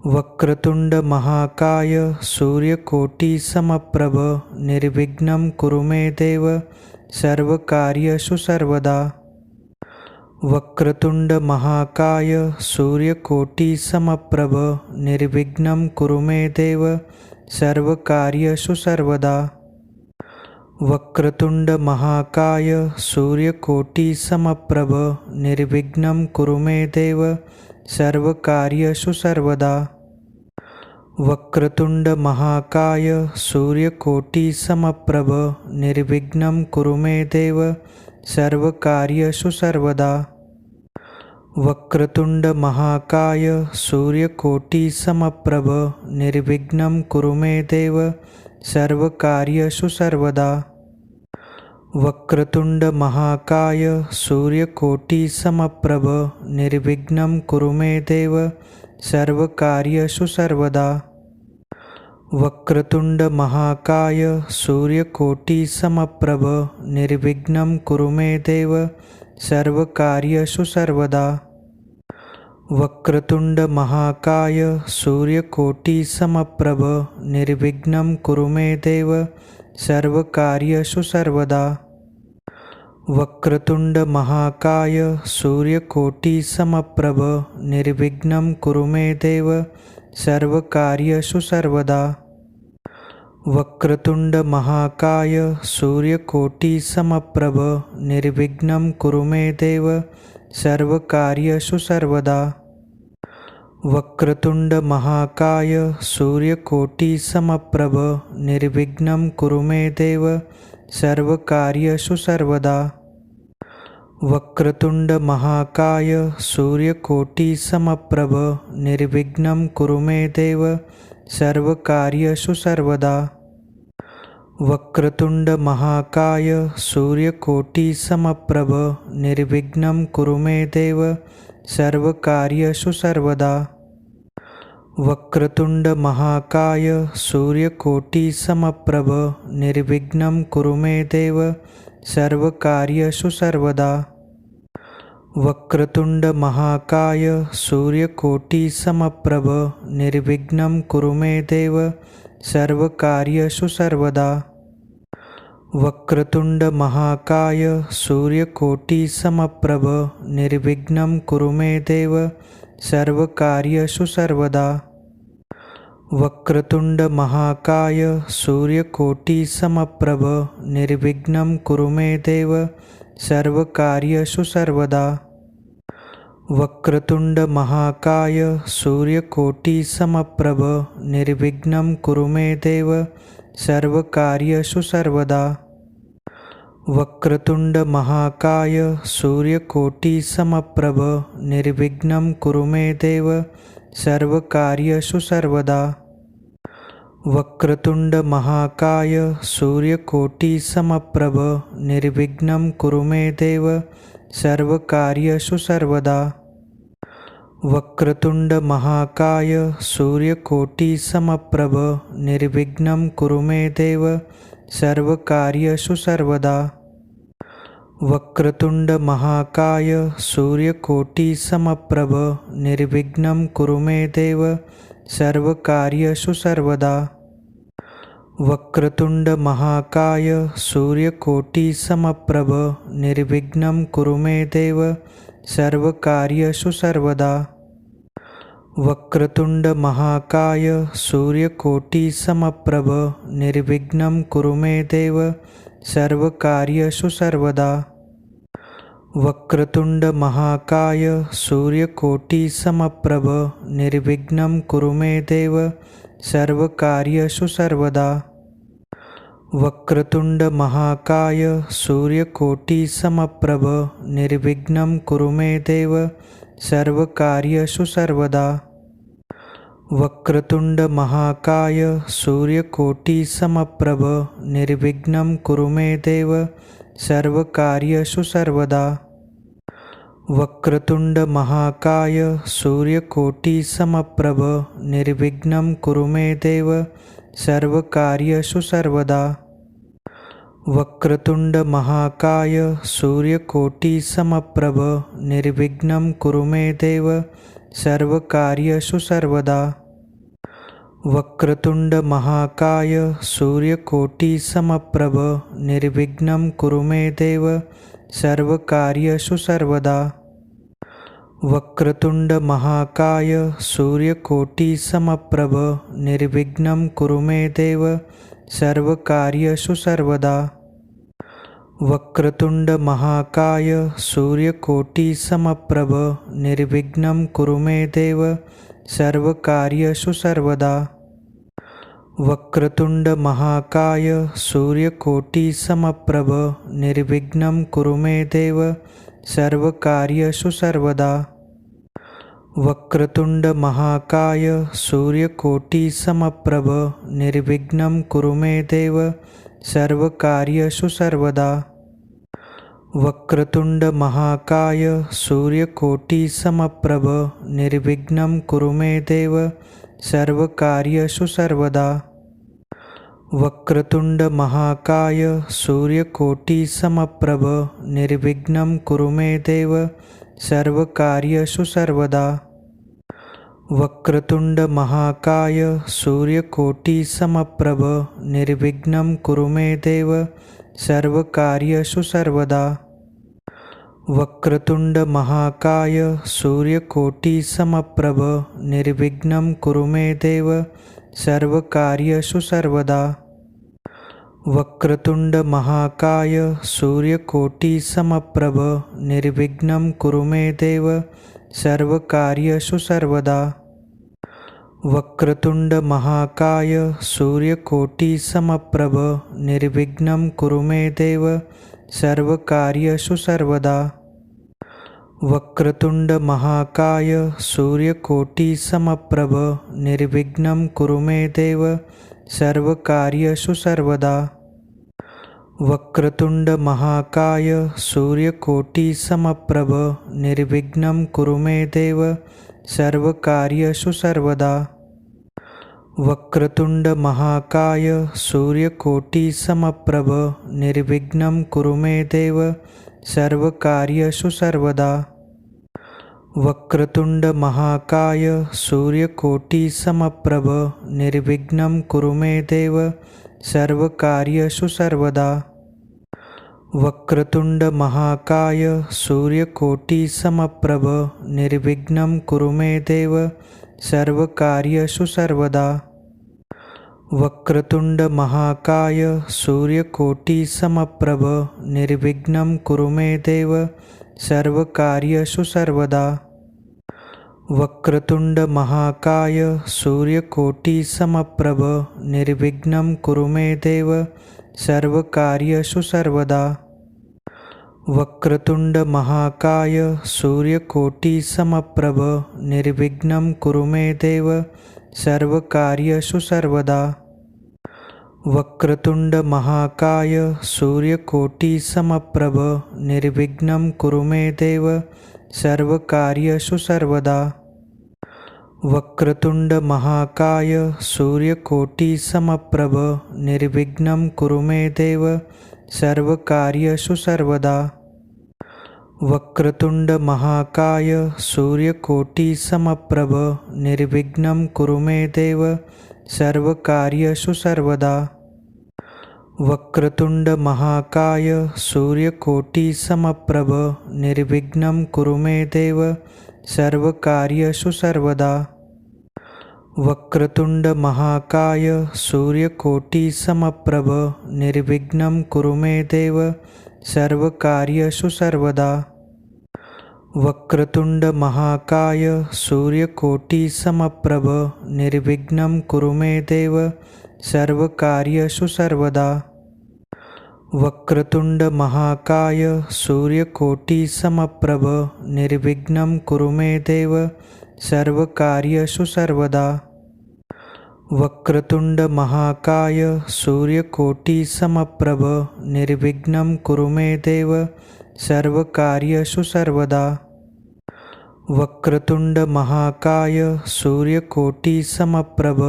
वक्रतुंड महाकाय सूर्यकोटि समप्रभ निर्विघ्नं कुरु मे देव सर्वकार्येषु सर्वदा। वक्रतुंड महाकाय सूर्यकोटि समप्रभ निर्विघ्नं कुरु मे देव सर्वकार्येषु सर्वदा। वक्रतुंड महाकाय सूर्यकोटि समप्रभ निर्विघ्नं कुरु मे देव सर्वकार्येषु सर्वदा। वक्रतुंड महाकाय सूर्यकोटि समप्रभ निर्विघ्नं कुरु मे देव सर्वकार्येषु सर्वदा। वक्रतुंड महाकाय सूर्यकोटि समप्रभ निर्विघ्नं कुरु मे देव सर्वकार्येषु सर्वदा। वक्रतुंड महाकाय सूर्यकोटि समप्रभ निर्विघ्नं कुरु मे देव सर्वकार्येषु सर्वदा। वक्रतुंड महाकाय सूर्यकोटि समप्रभ निर्विघ्नं कुरु मे देव सर्वकार्येषु सर्वदा। वक्रतुंड महाकाय सूर्यकोटि समप्रभ निर्विघ्नं कुरु मे देव सर्वकार्येषु सर्वदा। वक्रतुंड महाकाय सूर्यकोटि समप्रभ निर्विघ्नं कुरु मे देव सर्वकार्येषु सर्वदा। वक्रतुंड महाकाय सूर्यकोटि समप्रभ निर्विघ्नं कुरु मे देव सर्वकार्येषु सर्वदा। वक्रतुंड महाकाय सूर्यकोटि समप्रभ निर्विघ्नं कुरु मे देव सर्वकार्येषु सर्वदा। वक्रतुंड महाकाय सूर्यकोटि समप्रभ निर्विघ्नं कुरु मे देव सर्वकार्येषु सर्वदा। वक्रतुंड महाकाय सूर्यकोटि समप्रभ निर्विघ्नं कुरु मे देव सर्वकार्येषु सर्वदा। वक्रतुंड महाकाय सूर्यकोटि समप्रभ निर्विघ्नं कुरु मे देव सर्वकार्येषु सर्वदा। वक्रतुंड महाकाय सूर्यकोटि समप्रभ निर्विघ्नं कुरु मे देव सर्वकार्येषु सर्वदा। वक्रतुंड महाकाय सूर्यकोटि समप्रभ निर्विघ्नं कुरु मे देव सर्वकार्येषु सर्वदा। वक्रतुंड महाकाय सूर्यकोटि समप्रभ निर्विघ्नं कुरु मे देव सर्वकार्येषु सर्वदा। वक्रतुंड महाकाय सूर्यकोटि समप्रभ निर्विघ्नं कुरु मे देव सर्वकार्येषु सर्वदा। वक्रतुंड महाकाय सूर्यकोटि समप्रभ निर्विघ्नं कुरु मे देव सर्वकार्येषु सर्वदा। वक्रतुंड महाकाय सूर्यकोटि समप्रभ निर्विघ्नं कुरु मे देव सर्वकार्येषु सर्वदा। वक्रतुंड महाकाय सूर्यकोटि समप्रभ निर्विघ्नं कुरु मे देव सर्वकार्येषु सर्वदा। वक्रतुंड महाकाय सूर्यकोटि समप्रभ निर्विघ्नं कुरु मे देव सर्वकार्येषु सर्वदा। वक्रतुंड महाकाय सूर्यकोटि समप्रभ निर्विघ्नं कुरु मे देव सर्वकार्येषु सर्वदा। वक्रतुंड महाकाय सूर्यकोटि समप्रभ निर्विघ्नं कुरु मे देव सर्वकार्येषु सर्वदा। वक्रतुंड महाकाय सूर्यकोटि समप्रभ निर्विघ्नं कुरु मे देव सर्वकार्येषु सर्वदा। वक्रतुंड महाकाय सूर्यकोटि समप्रभ निर्विघ्नं कुरु मे देव सर्वकार्येषु सर्वदा। वक्रतुंड महाकाय सूर्यकोटि समप्रभ निर्विघ्नं कुरु मे देव सर्वकार्येषु सर्वदा। वक्रतुंड महाकाय सूर्यकोटि समप्रभ निर्विघ्नं कुरु मे देव सर्वकार्येषु सर्वदा। वक्रतुंड महाकाय सूर्यकोटि समप्रभ निर्विघ्नं कुरु मे देव सर्वकार्येषु सर्वदा। वक्रतुंड महाकाय सूर्यकोटि समप्रभ निर्विघ्नं कुरु मे देव सर्वकार्येषु सर्वदा। वक्रतुंड महाकाय सूर्यकोटि समप्रभ निर्विघ्नं कुरु मे देव सर्वकार्येषु सर्वदा। वक्रतुंड महाकाय सूर्यकोटि समप्रभ निर्विघ्नं कुरु मे देव सर्वकार्येषु सर्वदा। वक्रतुंड महाकाय सूर्यकोटि समप्रभ निर्विघ्नं कुरु मे देव सर्वकार्येषु सर्वदा। वक्रतुंड महाकाय सूर्यकोटि समप्रभ निर्विघ्नं कुरु मे देव सर्वकार्येषु सर्वदा। वक्रतुंड महाकाय सूर्यकोटि समप्रभ निर्विघ्नं कुरु मे देव सर्वकार्येषु सर्वदा। वक्रतुंड महाकाय सूर्यकोटि समप्रभ निर्विघ्नं कुरु मे देव सर्वकार्येषु सर्वदा। वक्रतुंड महाकाय सूर्यकोटि समप्रभ निर्विघ्नं कुरु मे देव सर्वकार्येषु सर्वदा। वक्रतुंड महाकाय सूर्यकोटि समप्रभ निर्विघ्नं कुरु मे देव सर्वकार्येषु सर्वदा। वक्रतुंड महाकाय सूर्यकोटि समप्रभ निर्विघ्नं कुरु मे देव सर्वकार्येषु सर्वदा। वक्रतुंड महाकाय सूर्यकोटि समप्रभ निर्विघ्नं कुरु मे देव सर्वकार्येषु सर्वदा। वक्रतुंड महाकाय सूर्यकोटि समप्रभ निर्विघ्नं कुरु मे देव सर्वकार्येषु सर्वदा। वक्रतुंड महाकाय सूर्यकोटि समप्रभ निर्विघ्नं कुरु मे देव सर्वकार्येषु सर्वदा। वक्रतुंड महाकाय सूर्यकोटि समप्रभ निर्विघ्नं कुरु मे देव सर्वकार्येषु सर्वदा। वक्रतुंड महाकाय सूर्यकोटि समप्रभ निर्विघ्नं कुरु मे देव सर्वकार्येषु सर्वदा। वक्रतुंड महाकाय सूर्यकोटि समप्रभ निर्विघ्नं कुरु मे देव सर्वकार्येषु सर्वदा। वक्रतुंड महाकाय सूर्यकोटि समप्रभ निर्विघ्नं कुरु मे देव सर्वकार्येषु सर्वदा। वक्रतुंड महाकाय सूर्यकोटि समप्रभ निर्विघ्नं कुरु मे देव सर्वकार्येषु सर्वदा। वक्रतुंड महाकाय सूर्यकोटि समप्रभ निर्विघ्नं कुरु मे देव सर्वकार्येषु सर्वदा। वक्रतुंड महाकाय सूर्यकोटि समप्रभ निर्विघ्नं कुरु मे देव सर्वकार्येषु सर्वदा। वक्रतुंड महाकाय सूर्यकोटि समप्रभ निर्विघ्नं कुरु मे देव सर्वकार्येषु सर्वदा। वक्रतुंड महाकाय सूर्यकोटि समप्रभ निर्विघ्नं कुरु मे देव सर्वकार्येषु सर्वदा। वक्रतुंड महाकाय सूर्यकोटि समप्रभ निर्विघ्नं कुरु मे देव सर्वकार्येषु सर्वदा। वक्रतुंड महाकाय सूर्यकोटि समप्रभ निर्विघ्नं कुरु मे देव सर्वकार्येषु सर्वदा। वक्रतुंड महाकाय सूर्यकोटि समप्रभ निर्विघ्नं कुरु मे देव सर्वकार्येषु सर्वदा। वक्रतुंड महाकाय सूर्यकोटि समप्रभ निर्विघ्नं कुरु मे देव सर्वकार्येषु सर्वदा। वक्रतुंड महाकाय सूर्यकोटि समप्रभ निर्विघ्नं कुरु मे देव सर्वकार्येषु सर्वदा। वक्रतुंड महाकाय सूर्यकोटि समप्रभ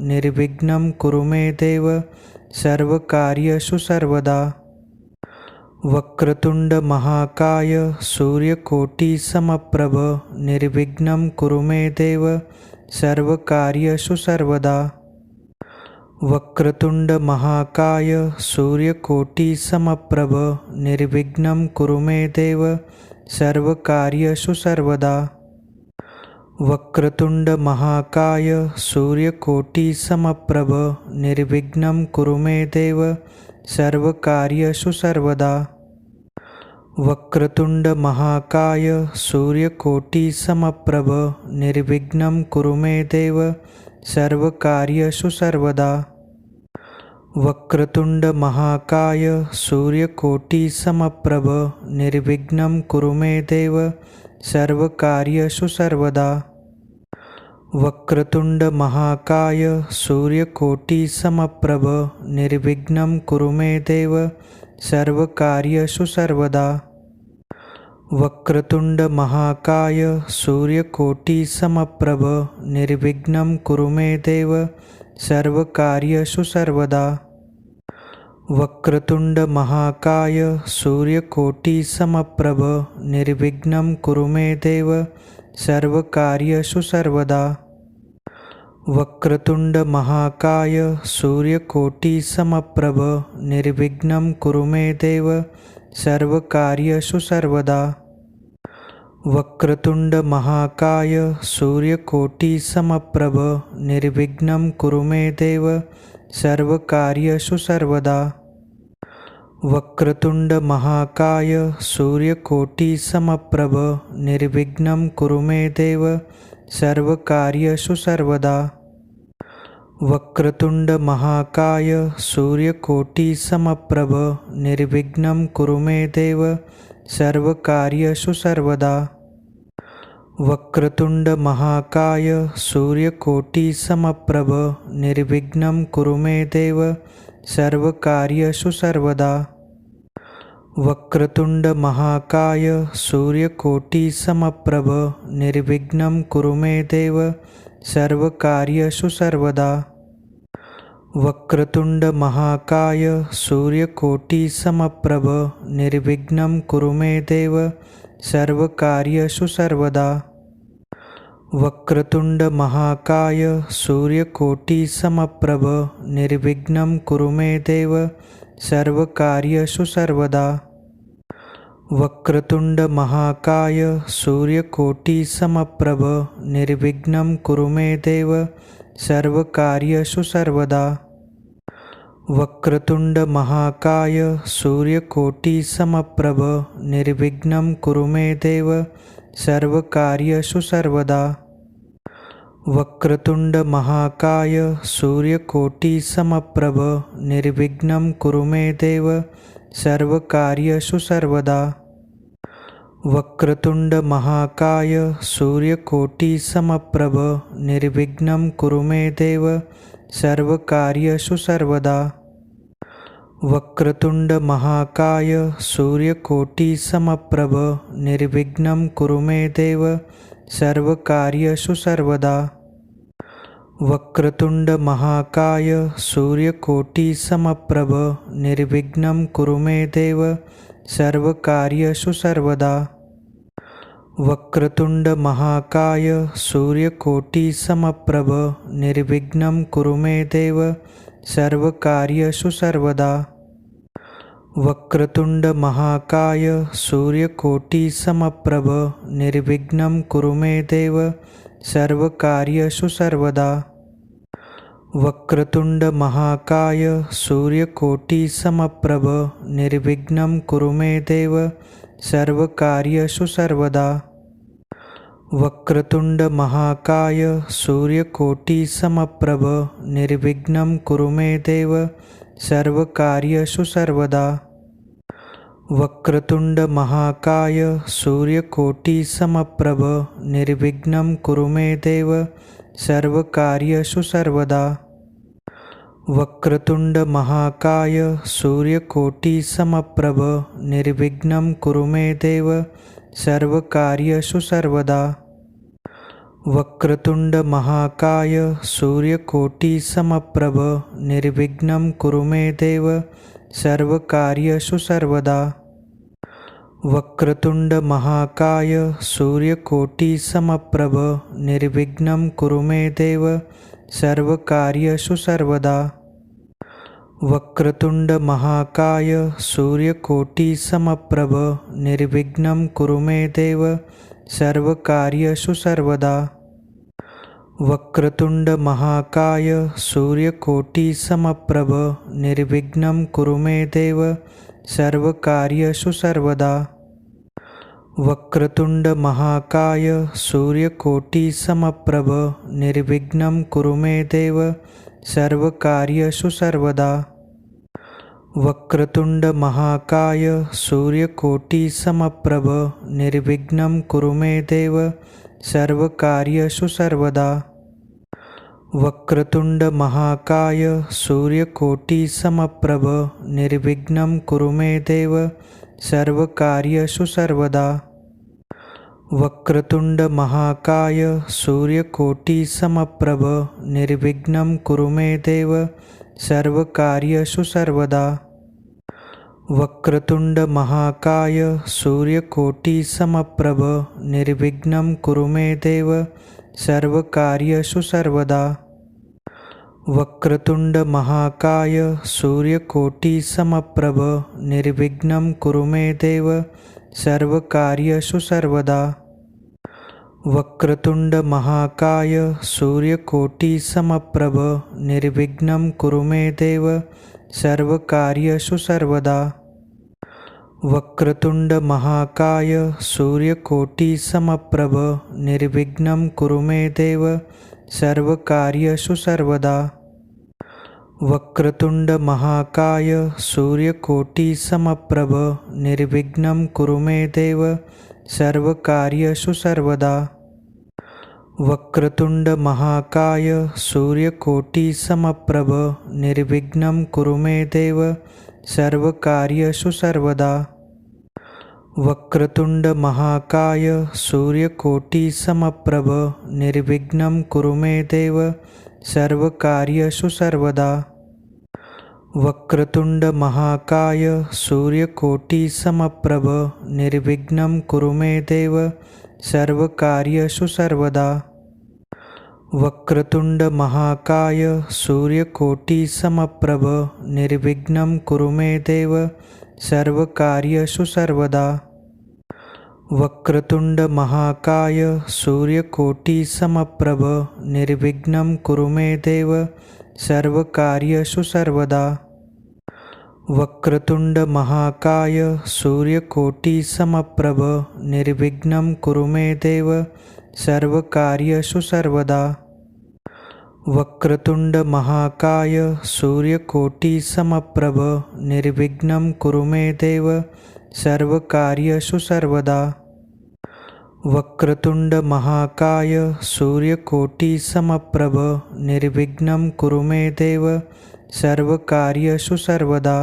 निर्विघ्नं कुरु मे देव सर्वकार्येषु सर्वदा। वक्रतुंड महाकाय सूर्यकोटि समप्रभ निर्विघ्नं कुरु मे देव सर्वकार्येषु सर्वदा। वक्रतुंड महाकाय सूर्यकोटि समप्रभ निर्विघ्नं कुरु मे देव सर्वकार्येषु सर्वदा। वक्रतुंड महाकाय सूर्यकोटि समप्रभ निर्विघ्नं कुरु मे देव सर्वकार्येषु सर्वदा। वक्रतुंड महाकाय सूर्यकोटि समप्रभ निर्विघ्नं कुरु मे देव सर्वकार्येषु सर्वदा। वक्रतुंड महाकाय सूर्यकोटि समप्रभ निर्विघ्नं कुरु मे देव सर्वकार्येषु सर्वदा। वक्रतुंड महाकाय सूर्यकोटि समप्रभ निर्विघ्नं कुरु मे देव सर्वकार्येषु सर्वदा। वक्रतुंड महाकाय सूर्यकोटि समप्रभ निर्विघ्नं कुरु मे देव सर्वकार्येषु सर्वदा। वक्रतुंड महाकाय सूर्यकोटि समप्रभ निर्विघ्नं कुरु मे देव सर्वकार्येषु सर्वदा। वक्रतुंड महाकाय सूर्यकोटि समप्रभ निर्विघ्नं कुरु मे देव सर्वकार्येषु सर्वदा। वक्रतुंड महाकाय सूर्यकोटि समप्रभ निर्विघ्नं कुरु मे देव सर्वकार्येषु सर्वदा। वक्रतुंड महाकाय सूर्यकोटि समप्रभ निर्विघ्नं कुरु मे देव सर्वकार्येषु सर्वदा। वक्रतुंड महाकाय सूर्यकोटि समप्रभ निर्विघ्नं कुरु मे देव सर्वकार्येषु सर्वदा। वक्रतुंड महाकाय सूर्यकोटि समप्रभ निर्विघ्नं कुरु मे देव सर्वकार्येषु सर्वदा। वक्रतुंड महाकाय सूर्यकोटि समप्रभ निर्विघ्नं कुरु मे देव सर्वकार्येषु सर्वदा। वक्रतुंड महाकाय सूर्यकोटि समप्रभ निर्विघ्नं कुरु मे देव सर्वकार्येषु सर्वदा। वक्रतुंड महाकाय सूर्यकोटि समप्रभ निर्विघ्नं कुरु मे देव सर्वकार्येषु सर्वदा। वक्रतुंड महाकाय सूर्यकोटि समप्रभ निर्विघ्नं कुरु मे देव सर्वकार्येषु सर्वदा। वक्रतुंड महाकाय सूर्यकोटि समप्रभ निर्विघ्नं कुरु मे देव सर्वकार्येषु सर्वदा। वक्रतुंड महाकाय सूर्यकोटि समप्रभ निर्विघ्नं कुरु मे देव सर्वकार्येषु सर्वदा। वक्रतुंड महाकाय सूर्यकोटि समप्रभ निर्विघ्नं कुरु मे देव सर्वकार्येषु सर्वदा। वक्रतुंड महाकाय सूर्यकोटि समप्रभ निर्विघ्नं कुरु मे देव सर्वकार्येषु सर्वदा। वक्रतुंड महाकाय सूर्यकोटि समप्रभ निर्विघ्नं कुरु मे देव सर्वकार्येषु सर्वदा। वक्रतुंड महाकाय सूर्यकोटि समप्रभ निर्विघ्नं कुरु मे देव सर्वकार्येषु सर्वदा। वक्रतुंड महाकाय सूर्यकोटि समप्रभ निर्विघ्नं कुरु मे देव सर्वकार्येषु सर्वदा। वक्रतुंड महाकाय सूर्यकोटि समप्रभ निर्विघ्नं कुरु मे देव सर्वकार्येषु सर्वदा। वक्रतुंड महाकाय सूर्यकोटि समप्रभ निर्विघ्नं कुरु मे देव सर्वकार्येषु सर्वदा। वक्रतुंड महाकाय सूर्यकोटि समप्रभ निर्विघ्नं कुरु मे देव सर्वकार्येषु सर्वदा। वक्रतुंड महाकाय सूर्यकोटि समप्रभ निर्विघ्नं कुरु मे देव सर्वकार्येषु सर्वदा। वक्रतुंड महाकाय सूर्यकोटि समप्रभ निर्विघ्नं कुरु मे देव सर्वकार्येषु सर्वदा। वक्रतुंड महाकाय सूर्यकोटि समप्रभ निर्विघ्नं कुरु मे देव सर्वकार्येषु सर्वदा। वक्रतुंड महाकाय सूर्यकोटि समप्रभ निर्विघ्नं कुरु मे देव सर्वकार्येषु सर्वदा। वक्रतुंड महाकाय सूर्यकोटि समप्रभ निर्विघ्नं कुरु मे देव सर्वकार्येषु सर्वदा। वक्रतुंड महाकाय सूर्यकोटि समप्रभ निर्विघ्नं कुरु मे देव सर्वकार्येषु सर्वदा। वक्रतुंड महाकाय सूर्यकोटि समप्रभ निर्विघ्नं कुरु मे देव सर्वकार्येषु सर्वदा। वक्रतुंड महाकाय सूर्यकोटि समप्रभ निर्विघ्नं कुरु मे देव सर्वकार्येषु सर्वदा। वक्रतुंड महाकाय सूर्यकोटि समप्रभ निर्विघ्नं कुरु मे देव सर्वकार्येषु सर्वदा। वक्रतुंड महाकाय सूर्यकोटि समप्रभ निर्विघ्नं कुरु मे देव सर्वकार्येषु सर्वदा। वक्रतुंड महाकाय सूर्यकोटि समप्रभ निर्विघ्नं कुरु मे देव सर्वकार्येषु सर्वदा। वक्रतुंड महाकाय सूर्यकोटि समप्रभ निर्विघ्नं कुरु मे देव सर्वकार्येषु सर्वदा। वक्रतुंड महाकाय सूर्यकोटि समप्रभ निर्विघ्नं कुरु मे देव सर्वकार्येषु सर्वदा। वक्रतुंड महाकाय सूर्यकोटि समप्रभ निर्विघ्नं कुरु मे देव सर्वकार्येषु सर्वदा। वक्रतुंड महाकाय सूर्यकोटि समप्रभ निर्विघ्नं कुरु मे देव सर्वकार्येषु सर्वदा। वक्रतुंड महाकाय सूर्यकोटि समप्रभ निर्विघ्नं कुरु मे देव सर्वकार्येषु सर्वदा। वक्रतुंड महाकाय सूर्यकोटि समप्रभ निर्विघ्नं कुरु मे देव सर्वकार्येषु सर्वदा। वक्रतुंड महाकाय सूर्यकोटि समप्रभ निर्विघ्नं कुरु मे देव सर्वकार्येषु सर्वदा। वक्रतुंड महाकाय सूर्यकोटि समप्रभ निर्विघ्नं कुरु मे देव सर्वकार्येषु सर्वदा। वक्रतुंड महाकाय सूर्यकोटि समप्रभ निर्विघ्नं कुरु मे देव सर्वकार्येषु सर्वदा। वक्रतुंड महाकाय सूर्यकोटि समप्रभ निर्विघ्नं कुरु मे देव सर्वकार्येषु सर्वदा। वक्रतुंड महाकाय सूर्यकोटि समप्रभ निर्विघ्नं कुरु मे देव सर्वकार्येषु सर्वदा।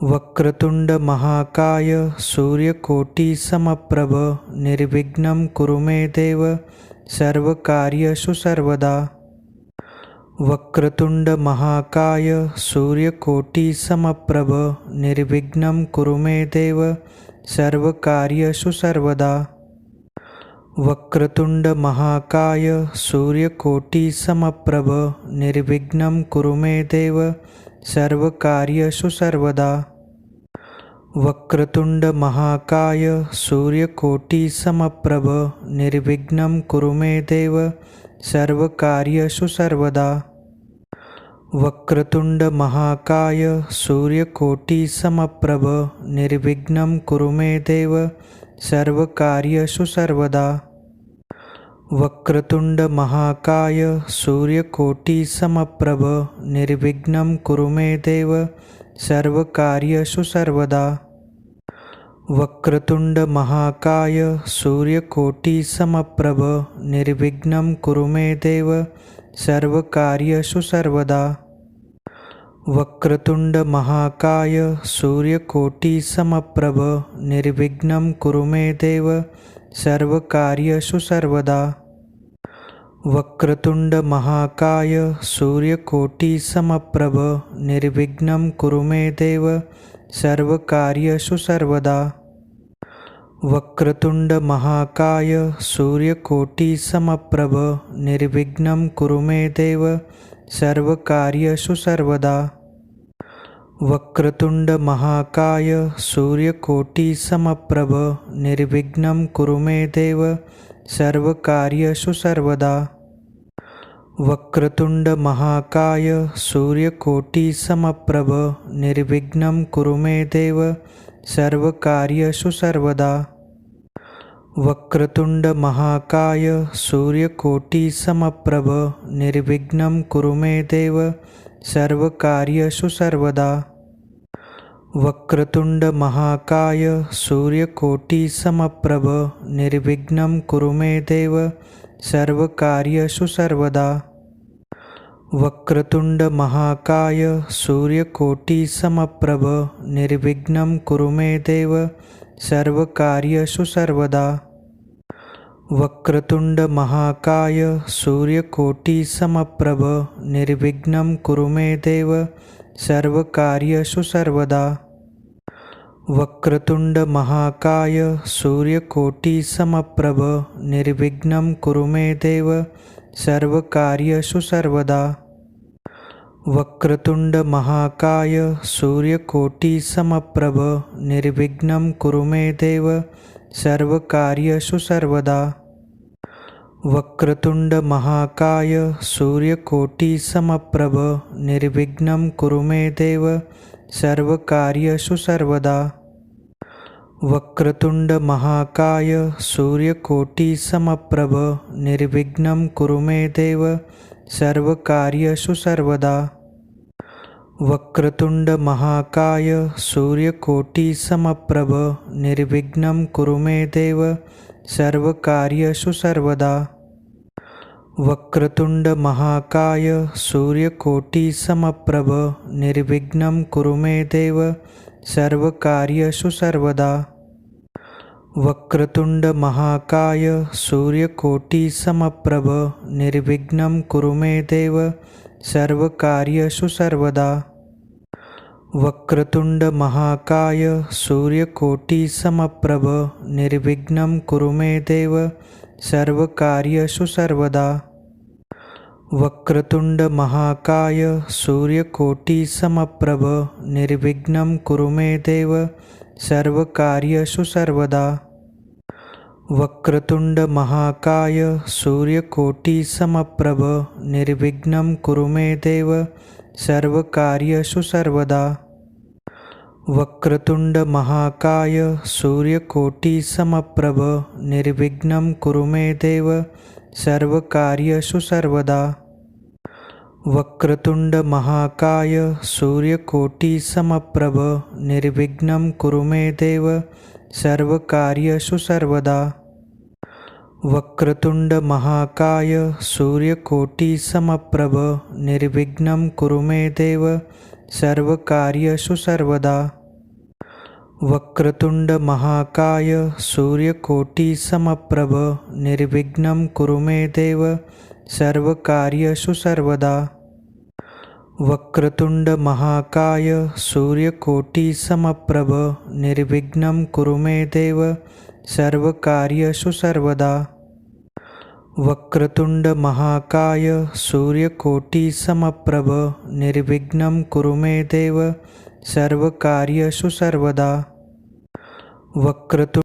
वक्रतुंड महाकाय सूर्यकोटि समप्रभ निर्विघ्नं कुरु मे देव सर्वकार्येषु सर्वदा। वक्रतुंड महाकाय सूर्यकोटि समप्रभ निर्विघ्नं कुरु मे देव सर्वकार्येषु सर्वदा। वक्रतुंड महाकाय सूर्यकोटि समप्रभ निर्विघ्नं कुरु मे देव सर्वकार्येषु सर्वदा। वक्रतुंड महाकाय सूर्यकोटि समप्रभ निर्विघ्नं कुरु मे देव सर्वकार्येषु सर्वदा। वक्रतुंड महाकाय सूर्यकोटि समप्रभ निर्विघ्नं कुरु मे देव सर्वकार्येषु सर्वदा। वक्रतुंड महाकाय सूर्यकोटि समप्रभ निर्विघ्नं कुरु मे देव सर्वकार्येषु सर्वदा। वक्रतुंड महाकाय सूर्यकोटि समप्रभ निर्विघ्नं कुरु मे देव सर्वकार्येषु सर्वदा। वक्रतुंड महाकाय सूर्यकोटि समप्रभ निर्विघ्नं कुरु मे देव सर्वकार्येषु सर्वदा। वक्रतुंड महाकाय सूर्यकोटि समप्रभ निर्विघ्नं कुरु मे देव सर्वकार्येषु सर्वदा। वक्रतुंड महाकाय सूर्यकोटि समप्रभ निर्विघ्नं कुरु मे देव सर्वकार्येषु सर्वदा। वक्रतुंड महाकाय सूर्यकोटि समप्रभ निर्विघ्नं कुरु मे देव सर्वकार्येषु सर्वदा। वक्रतुंड महाकाय सूर्यकोटि समप्रभ निर्विघ्नं कुरु मे देव सर्वकार्येषु सर्वदा। वक्रतुंड महाकाय सूर्यकोटि समप्रभ निर्विघ्नं कुरु मे देव सर्वकार्येषु सर्वदा। वक्रतुंड महाकाय सूर्यकोटि समप्रभ निर्विघ्नं कुरु मे देव सर्वकार्येषु सर्वदा। वक्रतुंड महाकाय सूर्यकोटि समप्रभ निर्विघ्नं कुरु मे देव सर्वकार्येषु सर्वदा। वक्रतुंड महाकाय सूर्यकोटि समप्रभ निर्विघ्नं कुरु मे देव सर्वकार्येषु सर्वदा। वक्रतुंड महाकाय सूर्यकोटि समप्रभ निर्विघ्नं कुरु मे देव सर्वकार्येषु सर्वदा। वक्रतुंड महाकाय सूर्यकोटि समप्रभ निर्विघ्नं कुरु मे देव सर्वकार्येषु सर्वदा। वक्रतुंड महाकाय सूर्यकोटि समप्रभ निर्विघ्नं कुरु मे देव सर्वकार्येषु सर्वदा। वक्रतुंड महाकाय सूर्यकोटि समप्रभ निर्विघ्नं कुरु मे देव सर्वकार्येषु सर्वदा। वक्रतुंड महाकाय सूर्यकोटि समप्रभ निर्विघ्नं कुरु मे देव सर्वकार्येषु सर्वदा। वक्रतुंड महाकाय सूर्यकोटि समप्रभ निर्विघ्नं कुरु मे देव सर्वकार्येषु सर्वदा। वक्रतुंड महाकाय सूर्यकोटि समप्रभ निर्विघ्नं कुरु मे देव सर्वकार्येषु सर्वदा। वक्रतुंड महाकाय सूर्यकोटि समप्रभ निर्विघ्नं कुरु मे देव सर्वकार्येषु सर्वदा। वक्रतुंड महाकाय सूर्यकोटि समप्रभ निर्विघ्नं कुरु मे देव सर्वकार्येषु सर्वदा। वक्रतुंड महाकाय सूर्यकोटि समप्रभ निर्विघ्नं कुरु मे देव सर्वकार्येषु सर्वदा। वक्रतुंड महाकाय सूर्यकोटि समप्रभ निर्विघ्नं कुरु मे देव सर्वकार्येषु सर्वदा। वक्रतुंड महाकाय सूर्यकोटि समप्रभ निर्विघ्नं कुरु मे देव सर्वकार्येषु सर्वदा। वक्रतुंड महाकाय सूर्यकोटि समप्रभ निर्विघ्नं कुरु मे देव सर्वकार्येषु सर्वदा। वक्रतुंड महाकाय सूर्यकोटि समप्रभ निर्विघ्नं कुरु मे देव सर्वकार्येषु सर्वदा। वक्रतुंड महाकाय सूर्यकोटि समप्रभ निर्विघ्नं कुरु मे देव सर्वकार्येषु सर्वदा। वक्रतुंड महाकाय सूर्यकोटि समप्रभ निर्विघ्नं कुरु मे देव सर्वकार्येषु सर्वदा। वक्रतुंड